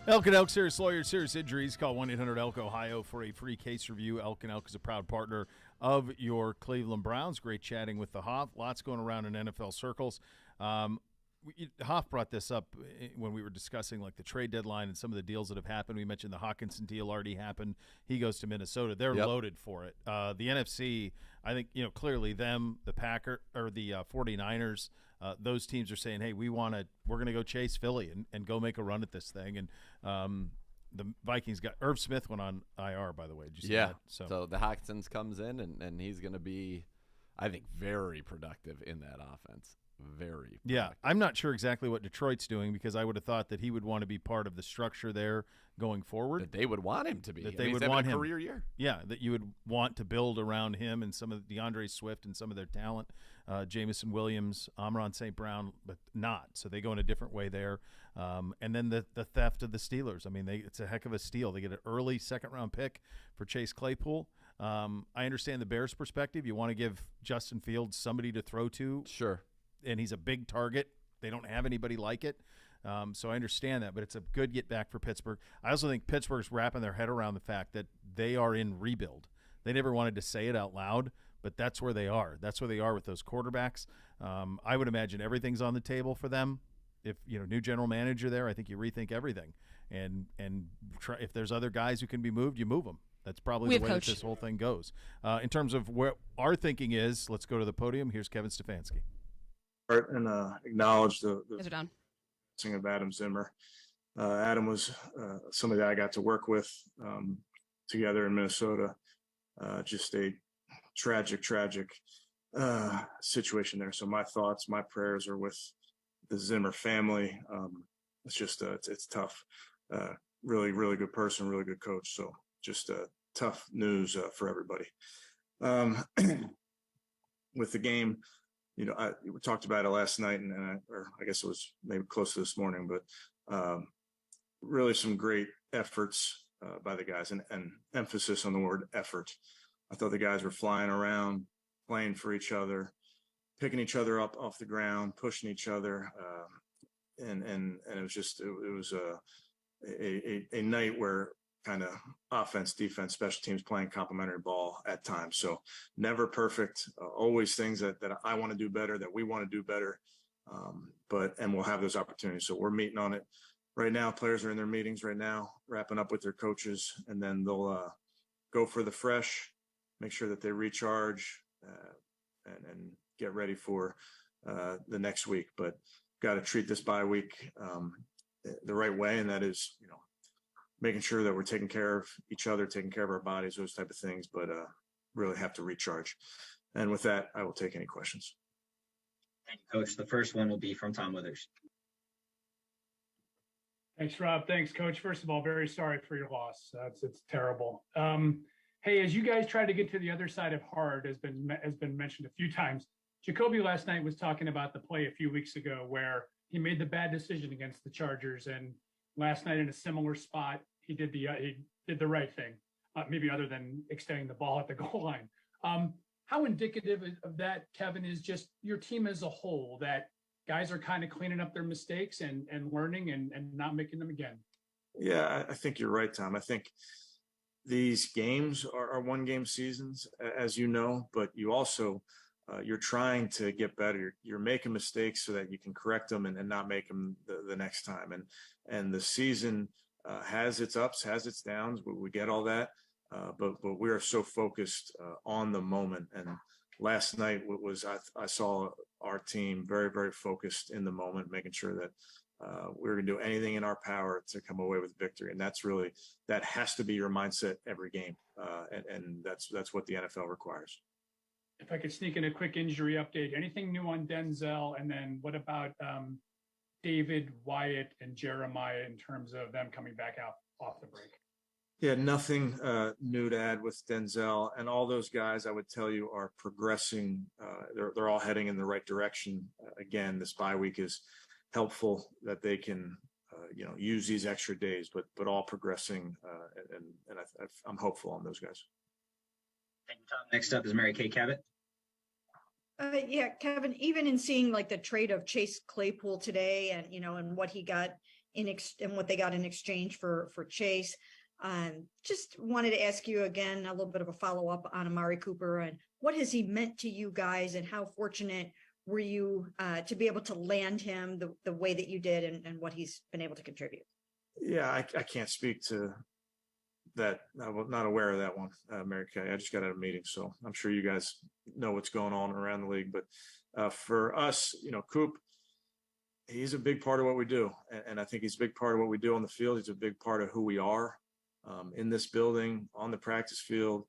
Elk and Elk serious lawyers, serious injuries. Call 1-800-ELK-OHIO for a free case review. Elk and Elk is a proud partner of your Cleveland Browns. Great chatting with the Hoff. Lots going around in NFL circles. Hoff brought this up when we were discussing like the trade deadline and some of the deals that have happened. We mentioned the Hawkinson deal already happened. He goes to Minnesota. They're loaded for it. The NFC, I think, clearly them, the Packer or the 49ers, those teams are saying, hey, we're going to go chase Philly and go make a run at this thing. And the Vikings got Irv Smith went on IR, by the way. Did you see that? So the Hawkins comes in, and he's going to be, I think, very productive in that offense. Very productive. Yeah, I'm not sure exactly what Detroit's doing because I would have thought that he would want to be part of the structure there going forward. That they would want him to be. That they would want him. Career year. Yeah, that you would want to build around him and some of DeAndre Swift and some of their talent, Jamison Williams, Amon St. Brown, but not. So they go in a different way there. And then the theft of the Steelers. I mean, it's a heck of a steal. They get an early second-round pick for Chase Claypool. I understand the Bears' perspective. You want to give Justin Fields somebody to throw to. Sure. And he's a big target. They don't have anybody like it. So I understand that, but it's a good get back for Pittsburgh. I also think Pittsburgh's wrapping their head around the fact that they are in rebuild. They never wanted to say it out loud, but that's where they are. That's where they are with those quarterbacks. I would imagine everything's on the table for them. If new general manager there, I think you rethink everything. And try, if there's other guys who can be moved, you move them. That's probably the way that this whole thing goes. In terms of where our thinking is, let's go to the podium. Here's Kevin Stefanski. And acknowledge the passing of Adam Zimmer. Adam was somebody that I got to work with together in Minnesota. Just a tragic situation there. So my thoughts, my prayers are with the Zimmer family. It's just it's tough. Really, really good person, really good coach. So just tough news for everybody. With the game. We talked about it last night, or I guess it was maybe close to this morning, but really some great efforts by the guys and emphasis on the word effort. I thought the guys were flying around, playing for each other, picking each other up off the ground, pushing each other. And it was just, it was a night where kind of offense, defense, special teams playing complementary ball at times. So never perfect, always things that I want to do better, that we want to do better. And we'll have those opportunities. So we're meeting on it right now. Players are in their meetings right now, wrapping up with their coaches, and then they'll go for the fresh, make sure that they recharge and get ready for the next week. But got to treat this bye week the right way. And that is, making sure that we're taking care of each other, taking care of our bodies, those type of things, but really have to recharge. And with that, I will take any questions. Thank you, Coach. The first one will be from Tom Withers. Thanks, Rob. Thanks, Coach. First of all, very sorry for your loss. It's terrible. Hey, as you guys try to get to the other side of hard, has been mentioned a few times, Jacoby last night was talking about the play a few weeks ago where he made the bad decision against the Chargers, and last night in a similar spot, he did the right thing, maybe other than extending the ball at the goal line. How indicative of that, Kevin, is just your team as a whole, that guys are kind of cleaning up their mistakes and learning and not making them again? Yeah, I think you're right, Tom. I think these games are one-game seasons, as you know, but you also you're trying to get better. You're making mistakes so that you can correct them and not make them the next time. And the season has its ups, has its downs. We get all that, but we are so focused on the moment. And last night I saw our team very, very focused in the moment, making sure that we're going to do anything in our power to come away with victory. And that has to be your mindset every game. And that's what the NFL requires. If I could sneak in a quick injury update, anything new on Denzel? And then what about David, Wyatt, and Jeremiah in terms of them coming back out off the break? Yeah, nothing new to add with Denzel, and all those guys I would tell you are progressing. They're all heading in the right direction. Again, this bye week is helpful that they can use these extra days, but all progressing, and I'm hopeful on those guys. Thank you, Tom. Next up is Mary Kay Cabot. Yeah, Kevin, even in seeing like the trade of Chase Claypool today and, and what he got and what they got in exchange for Chase. Just wanted to ask you again a little bit of a follow-up on Amari Cooper and what has he meant to you guys, and how fortunate were you to be able to land him the way that you did, and what he's been able to contribute? Yeah, I can't speak to that. I was not aware of that one, Mary Kay. I just got out of a meeting, so I'm sure you guys know what's going on around the league. But for us, Coop, he's a big part of what we do. And I think he's a big part of what we do on the field. He's a big part of who we are in this building, on the practice field.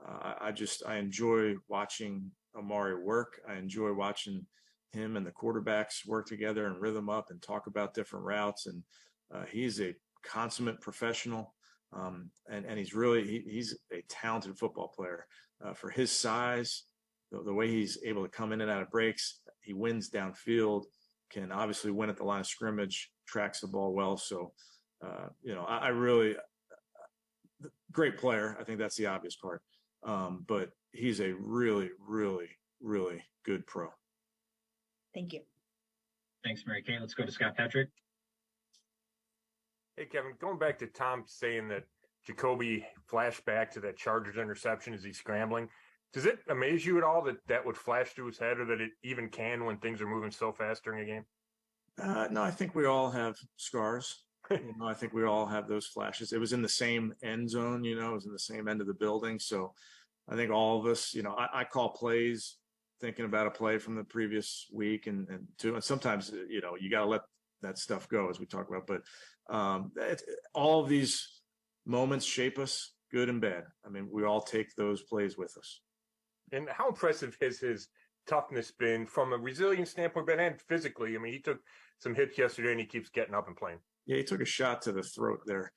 I enjoy watching Amari work. I enjoy watching him and the quarterbacks work together and rhythm up and talk about different routes. And he's a consummate professional. And he's a talented football player for his size, the way he's able to come in and out of breaks. He wins downfield, can obviously win at the line of scrimmage, tracks the ball well. So, I really great player. I think that's the obvious part. But he's a really, really, really good pro. Thank you. Thanks, Mary Kay. Let's go to Scott Patrick. Hey, Kevin, going back to Tom saying that Jacoby flashed back to that Chargers interception as he's scrambling, does it amaze you at all that would flash through his head, or that it even can when things are moving so fast during a game? No, I think we all have scars. I think we all have those flashes. It was in the same end zone, it was in the same end of the building. So I think all of us, I call plays thinking about a play from the previous week and sometimes, you got to let that stuff go, as we talk about. But all of these moments shape us, good and bad. I mean, we all take those plays with us. And how impressive has his toughness been from a resilience standpoint, but and physically? I mean, he took some hits yesterday and he keeps getting up and playing. Yeah, he took a shot to the throat there.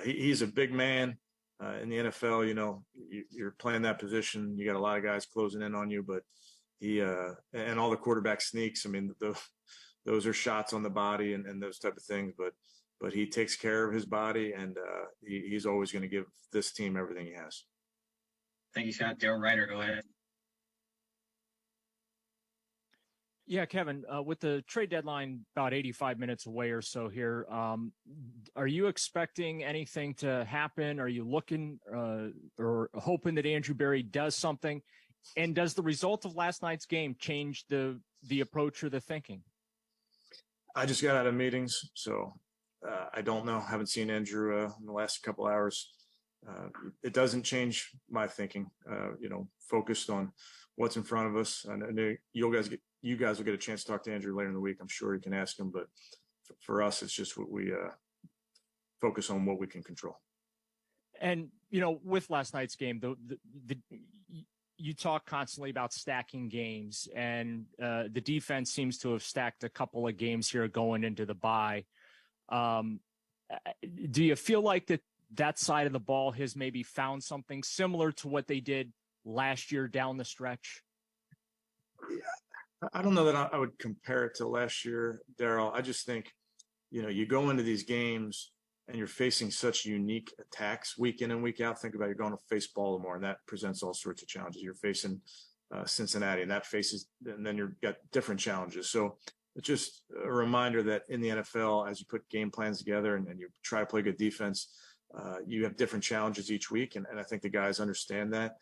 He's a big man in the NFL. You're playing that position. You got a lot of guys closing in on you, but he and all the quarterback sneaks. I mean, those are shots on the body and those type of things. But he takes care of his body, and he's always going to give this team everything he has. Thank you, Scott. Daryl Ryder, go ahead. Yeah, Kevin, with the trade deadline about 85 minutes away or so here, are you expecting anything to happen? Are you looking or hoping that Andrew Berry does something? And does the result of last night's game change the approach or the thinking? I just got out of meetings, so I don't know. Haven't seen Andrew in the last couple hours. It doesn't change my thinking. Focused on what's in front of us. I know you guys will get a chance to talk to Andrew later in the week. I'm sure you can ask him, but for us, it's just what we focus on what we can control. And with last night's game, you talk constantly about stacking games, and the defense seems to have stacked a couple of games here going into the bye. Do you feel like that side of the ball has maybe found something similar to what they did last year down the stretch? Yeah, I don't know that I would compare it to last year, Daryl. I just think, you go into these games and you're facing such unique attacks week in and week out. Think about you're going to face Baltimore, and that presents all sorts of challenges. You're facing Cincinnati, and then you've got different challenges. So it's just a reminder that in the NFL, as you put game plans together and you try to play good defense, you have different challenges each week. And I think the guys understand that.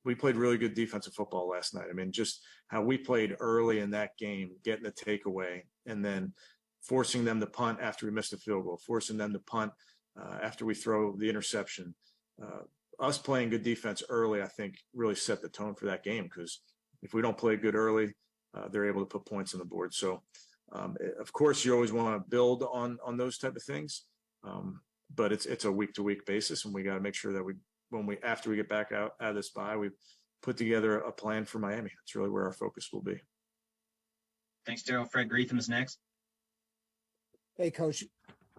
We played really good defensive football last night. I mean, just how we played early in that game, getting the takeaway, and then forcing them to punt after we missed a field goal, forcing them to punt after we throw the interception. Us playing good defense early, I think, really set the tone for that game, because if we don't play good early, they're able to put points on the board. So, of course, you always want to build on those type of things, but it's a week-to-week basis, and we got to make sure that after we get back out of this bye, we put together a plan for Miami. That's really where our focus will be. Thanks, Daryl. Fred Greetham is next. Hey, Coach,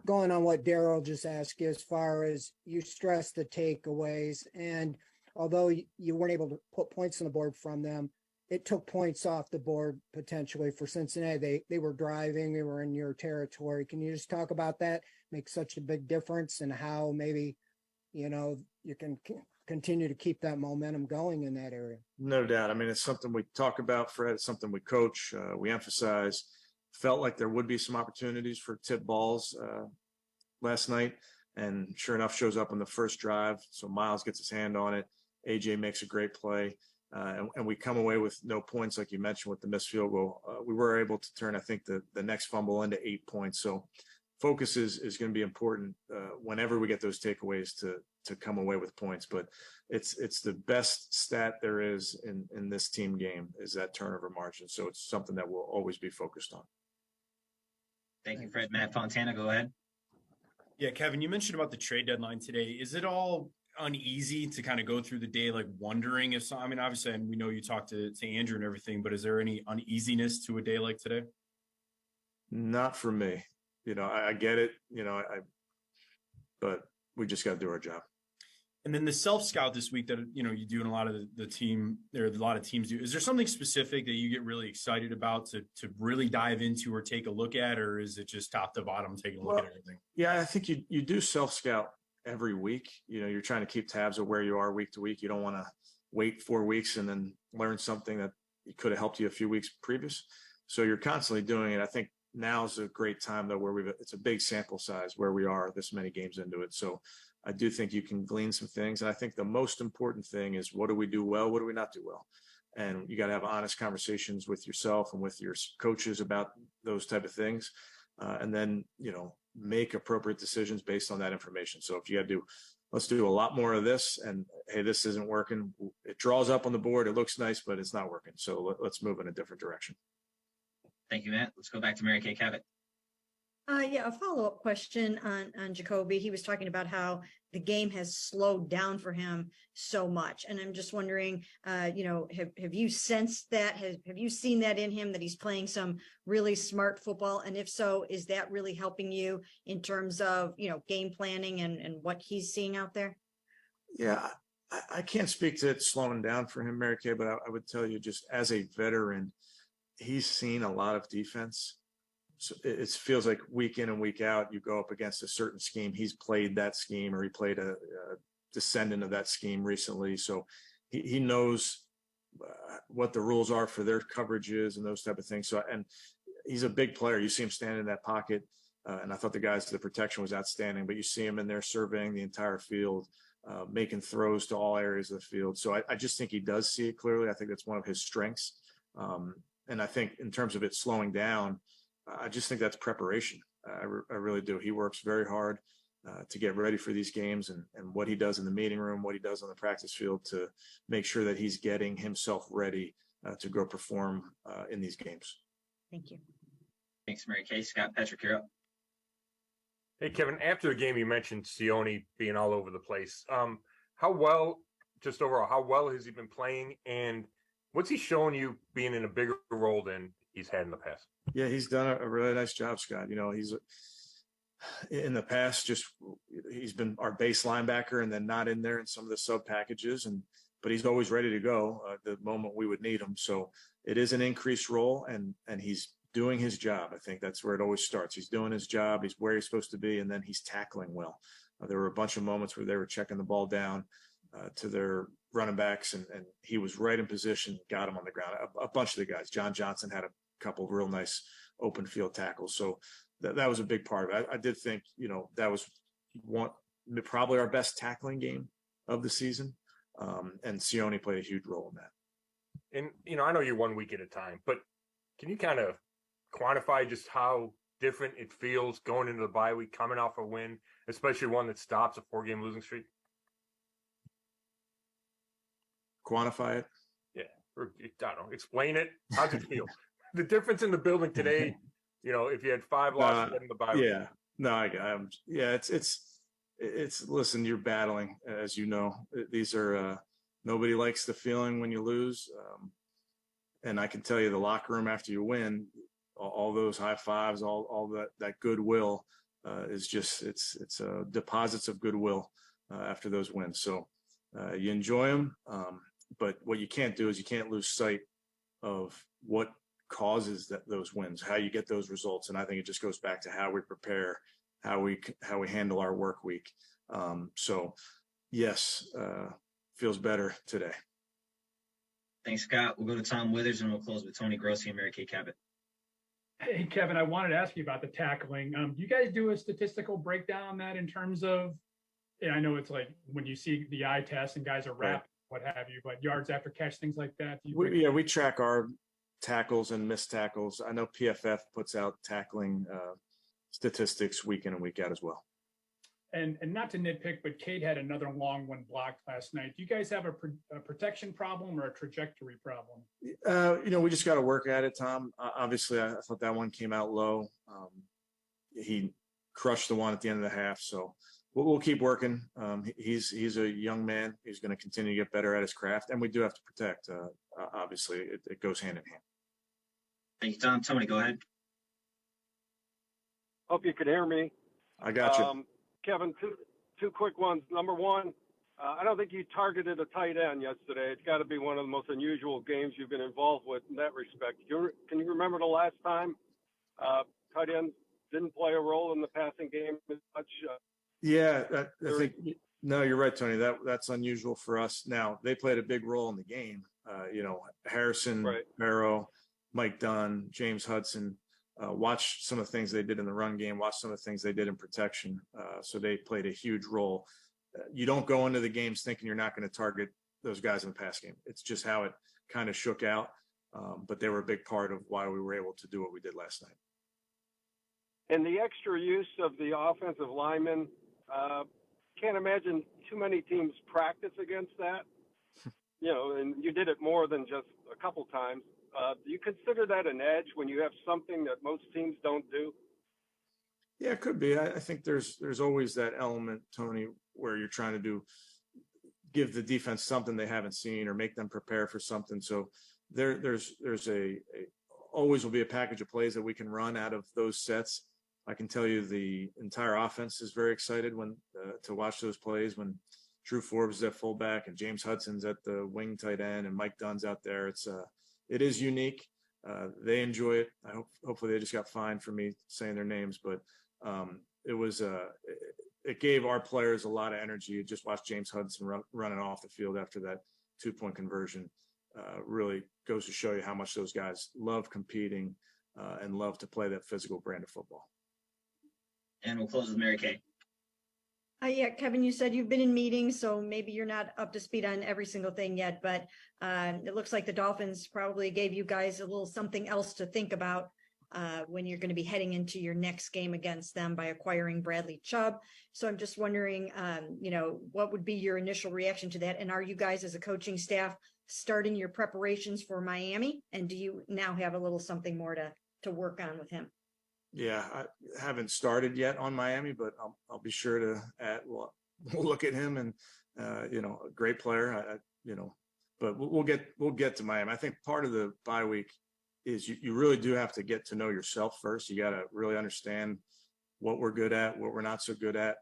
going on what Daryl just asked you, as far as you stressed the takeaways, and although you weren't able to put points on the board from them, it took points off the board potentially for Cincinnati. They were driving, they were in your territory. Can you just talk about that? Make such a big difference, and how maybe, you can continue to keep that momentum going in that area? No doubt. I mean, it's something we talk about, Fred. It's something we coach, we emphasize. felt like there would be some opportunities for tip balls last night, and sure enough, shows up on the first drive. So Miles gets his hand on it. AJ makes a great play, and we come away with no points, like you mentioned, with the missed field goal. We were able to turn, I think, the next fumble into 8 points. So focus is going to be important whenever we get those takeaways to come away with points. But it's the best stat there is in this team game is that turnover margin. So it's something that we'll always be focused on. Thank you, Fred. Matt Fontana, go ahead. Yeah, Kevin, you mentioned about the trade deadline today. Is it all uneasy to kind of go through the day like wondering if I mean, obviously, and we know you talked to Andrew and everything, but is there any uneasiness to a day like today? Not for me. I get it, but we just got to do our job. And then the self-scout this week that, you do in a lot of the team, there are a lot of teams do. Is there something specific that you get really excited about to really dive into or take a look at, or is it just top to bottom taking a look at everything? Yeah, I think you do self-scout every week. You're trying to keep tabs of where you are week to week. You don't want to wait 4 weeks and then learn something that could have helped you a few weeks previous. So you're constantly doing it. I think now's a great time though, where it's a big sample size where we are this many games into it. So I do think you can glean some things. And I think the most important thing is, what do we do well? What do we not do well? And you got to have honest conversations with yourself and with your coaches about those type of things. And then, make appropriate decisions based on that information. So if you got to let's do a lot more of this, and hey, this isn't working. It draws up on the board. It looks nice, but it's not working. So let's move in a different direction. Thank you, Matt. Let's go back to Mary Kay Cabot. Yeah, a follow-up question on Jacoby. He was talking about how the game has slowed down for him so much. And I'm just wondering, have you sensed that? Have you seen that in him, that he's playing some really smart football? And if so, is that really helping you in terms of, game planning and what he's seeing out there? Yeah, I can't speak to it slowing down for him, Mary Kay, but I would tell you, just as a veteran, he's seen a lot of defense. So it feels like week in and week out, you go up against a certain scheme. He's played that scheme, or he played a descendant of that scheme recently. So he knows what the rules are for their coverages and those type of things. So, and he's a big player. You see him standing in that pocket. And I thought the protection was outstanding, but you see him in there surveying the entire field, making throws to all areas of the field. So I just think he does see it clearly. I think that's one of his strengths. And I think in terms of it slowing down, I just think that's preparation. I really do. He works very hard to get ready for these games, and what he does in the meeting room, what he does on the practice field to make sure that he's getting himself ready to go perform in these games. Thank you. Thanks, Mary Kay. Scott Petrick, you're up. Hey, Kevin, after the game, you mentioned Sione being all over the place. How well has he been playing, and what's he showing you being in a bigger role than he's had in the past? Yeah, he's done a really nice job, Scott. He's in the past, he's been our base linebacker and then not in there in some of the sub packages, but he's always ready to go the moment we would need him. So it is an increased role, and he's doing his job. I think that's where it always starts. He's doing his job. He's where he's supposed to be, and then he's tackling well. There were a bunch of moments where they were checking the ball down to their running backs, and he was right in position, got him on the ground. A bunch of the guys. John Johnson had a couple of real nice open field tackles. So that was a big part of it. I did think, that was probably our best tackling game of the season. And Sione played a huge role in that. And, I know you're 1 week at a time, but can you kind of quantify just how different it feels going into the bye week, coming off a win, especially one that stops a 4-game losing streak? Quantify it? Yeah. Or, I don't know. Explain it. How's it feel? The difference in the building today, if you had 5 losses in the bye week. Yeah. No, it's listen, you're battling, as you know. These are nobody likes the feeling when you lose. And I can tell you, the locker room after you win, all those high fives, all that goodwill is just it's deposits of goodwill after those wins. So you enjoy them, but what you can't do is you can't lose sight of what causes those wins, how you get those results. And I think it just goes back to how we prepare, how we handle our work week. So yes, feels better today. Thanks, Scott. We'll go to Tom Withers, and we'll close with Tony Grossi and Mary Kay Cabot. Hey, Kevin, I wanted to ask you about the tackling. Do you guys do a statistical breakdown on that in terms of, and I know it's like when you see the eye test and guys are wrapped, what have you, but yards after catch, things like that? We track our tackles and missed tackles. I know PFF puts out tackling statistics week in and week out as well. And not to nitpick, but Cade had another long one blocked last night. Do you guys have a protection problem or a trajectory problem? We just got to work at it, Tom. Obviously, I thought that one came out low. He crushed the one at the end of the half, so we'll keep working. He's a young man. He's going to continue to get better at his craft, and we do have to protect. Obviously, it goes hand in hand. Thank you, Tom. Tony, go ahead. Hope you can hear me. I got you. Kevin, two quick ones. Number one, I don't think you targeted a tight end yesterday. It's got to be one of the most unusual games you've been involved with in that respect. Can you remember the last time tight ends didn't play a role in the passing game as much? I think no, you're right, Tony. That's unusual for us. Now they played a big role in the game. Harrison, Barrow, Mike Dunn, James Hudson. Watch some of the things they did in the run game. Watch some of the things they did in protection. So they played a huge role. You don't go into the games thinking you're not going to target those guys in the pass game. It's just how it kind of shook out. But they were a big part of why we were able to do what we did last night. And the extra use of the offensive linemen, can't imagine too many teams practice against that. And you did it more than just a couple times. Do you consider that an edge when you have something that most teams don't do? Yeah, it could be. I think there's always that element, Tony, where you're trying to give the defense something they haven't seen or make them prepare for something. So there's always will be a package of plays that we can run out of those sets. I can tell you the entire offense is very excited to watch those plays when Drew Forbes is at fullback and James Hudson's at the wing tight end and Mike Dunn's out there. It is unique. They enjoy it. Hopefully they just got fined for me saying their names, but it gave our players a lot of energy. Just watch James Hudson running off the field after that 2-point conversion. Really goes to show you how much those guys love competing and love to play that physical brand of football. And we'll close with Mary Kay. Kevin, you said you've been in meetings, so maybe you're not up to speed on every single thing yet, but it looks like the Dolphins probably gave you guys a little something else to think about when you're going to be heading into your next game against them by acquiring Bradley Chubb. So I'm just wondering, what would be your initial reaction to that? And are you guys as a coaching staff starting your preparations for Miami? And do you now have a little something more to work on with him? Yeah, I haven't started yet on Miami, but I'll be sure to we'll look at him and a great player. But we'll get to Miami. I think part of the bye week is you really do have to get to know yourself first. You got to really understand what we're good at, what we're not so good at,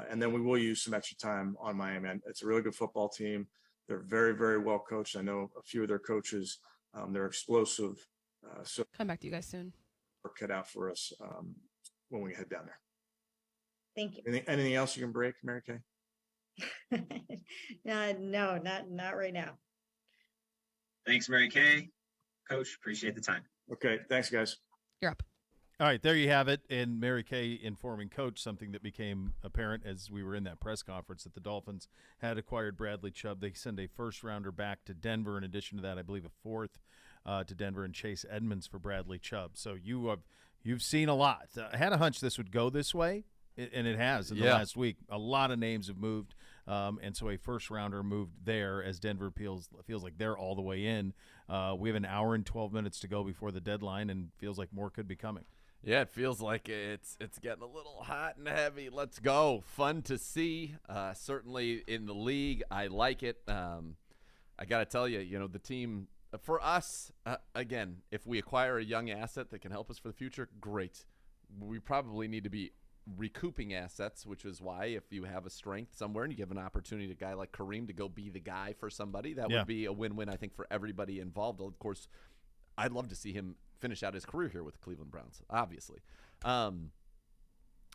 and then we will use some extra time on Miami. It's a really good football team. They're very, very well coached. I know a few of their coaches. They're explosive. So come back to you guys soon. Cut out for us when we head down there. Thank you. Anything else you can break, Mary Kay? No, not right now. Thanks, Mary Kay. Coach, appreciate the time. Okay, thanks, guys. You're up. All right, there you have it. And Mary Kay informing Coach something that became apparent as we were in that press conference that the Dolphins had acquired Bradley Chubb. They send a first-rounder back to Denver. In addition to that, I believe a fourth to Denver and Chase Edmonds for Bradley Chubb. So you've seen a lot. I had a hunch this would go this way, and it has in the last week. A lot of names have moved, and so a first-rounder moved there as Denver feels like they're all the way in. We have an hour and 12 minutes to go before the deadline, and feels like more could be coming. Yeah, it feels like it's getting a little hot and heavy. Let's go. Fun to see. Certainly in the league, I like it. I got to tell you, the team – for us, again, if we acquire a young asset that can help us for the future, great. We probably need to be recouping assets, which is why if you have a strength somewhere and you give an opportunity to a guy like Kareem to go be the guy for somebody, that would be a win-win, I think, for everybody involved. Of course, I'd love to see him finish out his career here with the Cleveland Browns, obviously.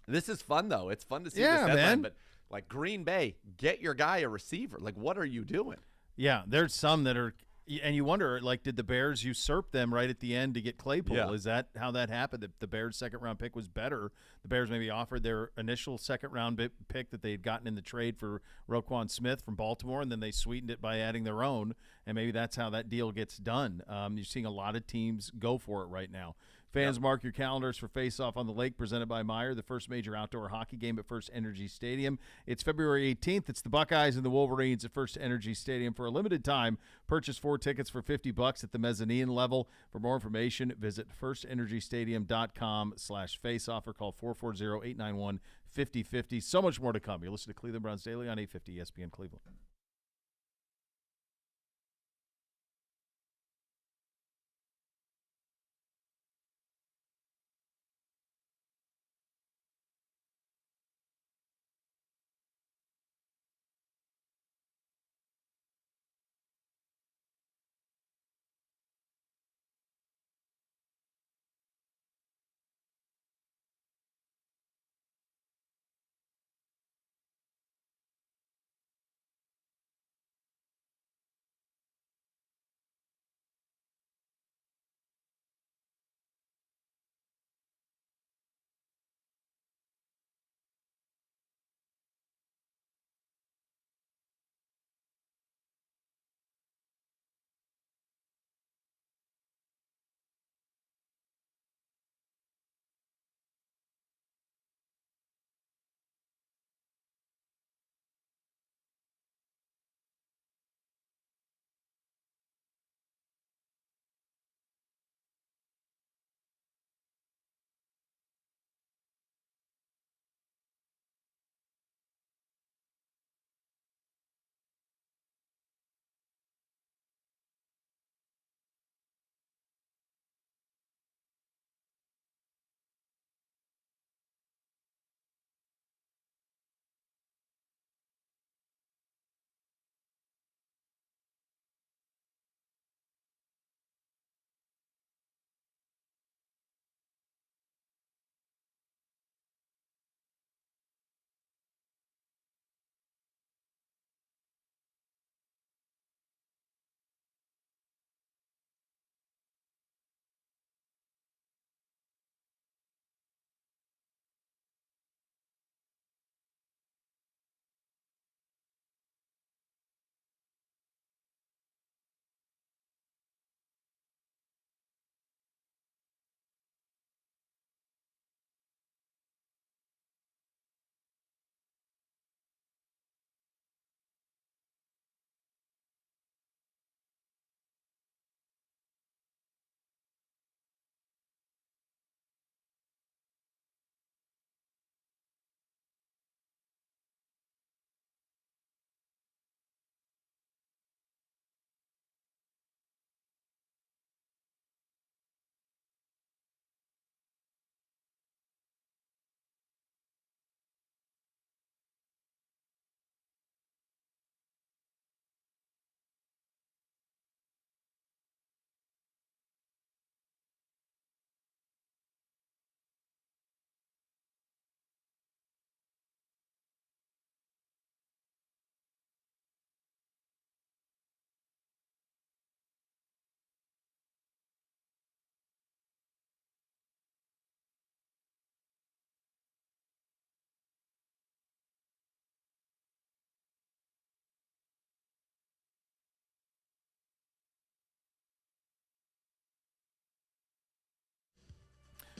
This is fun, though. It's fun to see this deadline, man. But like Green Bay, get your guy a receiver. Like, what are you doing? Yeah, there's some that are – And you wonder, like, did the Bears usurp them right at the end to get Claypool? Yeah. Is that how that happened? That the Bears' second-round pick was better? The Bears maybe offered their initial second-round pick that they had gotten in the trade for Roquan Smith from Baltimore, and then they sweetened it by adding their own, and maybe that's how that deal gets done. You're seeing a lot of teams go for it right now. Fans, mark your calendars for Face Off on the Lake, presented by Meijer, the first major outdoor hockey game at First Energy Stadium. It's February 18th. It's the Buckeyes and the Wolverines at First Energy Stadium. For a limited time, purchase 4 tickets for $50 at the mezzanine level. For more information, visit firstenergystadium.com/faceoff or call 440-891-5050. So much more to come. You're listening to Cleveland Browns Daily on 850 ESPN Cleveland.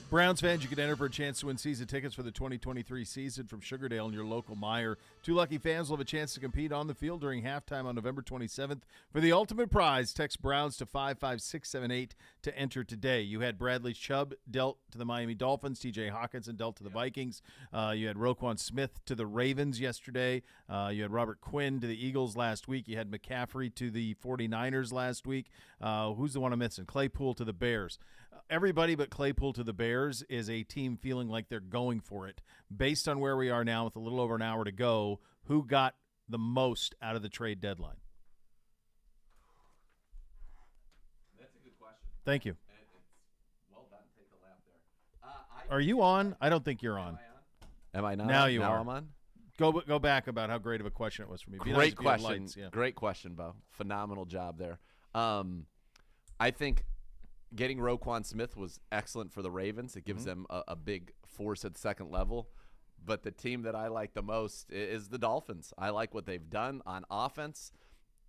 Browns fans, you can enter for a chance to win season tickets for the 2023 season from Sugardale and your local Meijer. 2 lucky fans will have a chance to compete on the field during halftime on November 27th. For the ultimate prize, text Browns to 55678 to enter today. You had Bradley Chubb dealt to the Miami Dolphins, TJ Hawkinson dealt to the Vikings. You had Roquan Smith to the Ravens yesterday. You had Robert Quinn to the Eagles last week. You had McCaffrey to the 49ers last week. Who's the one I'm missing? Claypool to the Bears. Everybody but Claypool to the Bears is a team feeling like they're going for it. Based on where we are now with a little over an hour to go, who got the most out of the trade deadline? That's a good question. Thank you. It's well done. Take a lap there. Are you on? I don't think you're on. Am I not? Now you are. I'm on? Go back about how great of a question it was for me. Be nice Great if you had question. lights, yeah. Great question, Bo. Phenomenal job there. I think getting Roquan Smith was excellent for the Ravens. It gives them a big force at the second level. But the team that I like the most is the Dolphins. I like what they've done on offense.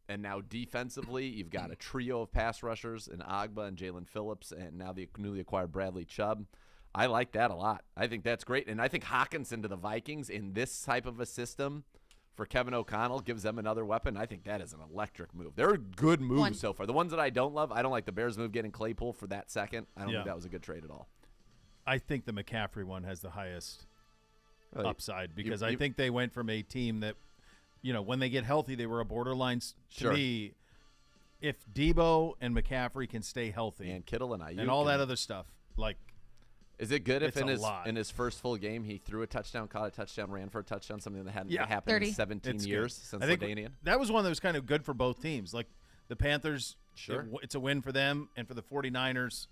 And now defensively, you've got a trio of pass rushers in Agba and Jalen Phillips, and now the newly acquired Bradley Chubb. I like that a lot. I think that's great. And I think Hawkinson to the Vikings in this type of a system for Kevin O'Connell gives them another weapon. I think that is an electric move. They're good moves so far. The ones that I don't love, I don't like the Bears move getting Claypool for that second. I don't think that was a good trade at all. I think the McCaffrey one has the highest upside because I think they went from a team that, when they get healthy, they were a borderline. To me, if Debo and McCaffrey can stay healthy, and Kittle and Ayuk and all that other stuff, is it good if in his first full game he threw a touchdown, caught a touchdown, ran for a touchdown, something that hadn't happened in 17 years since LaDainian? That was one that was kind of good for both teams. Like the Panthers, it's a win for them, and for the 49ers,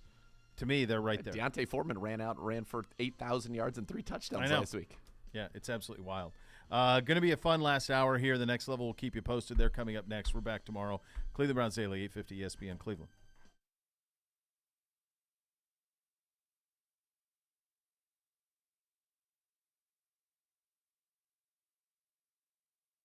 to me, they're right there. Deontay Foreman ran for 8,000 yards and 3 touchdowns last week. Yeah, it's absolutely wild. Going to be a fun last hour here. The Next Level will keep you posted. They're coming up next. We're back tomorrow. Cleveland Browns Daily, 850 ESPN Cleveland.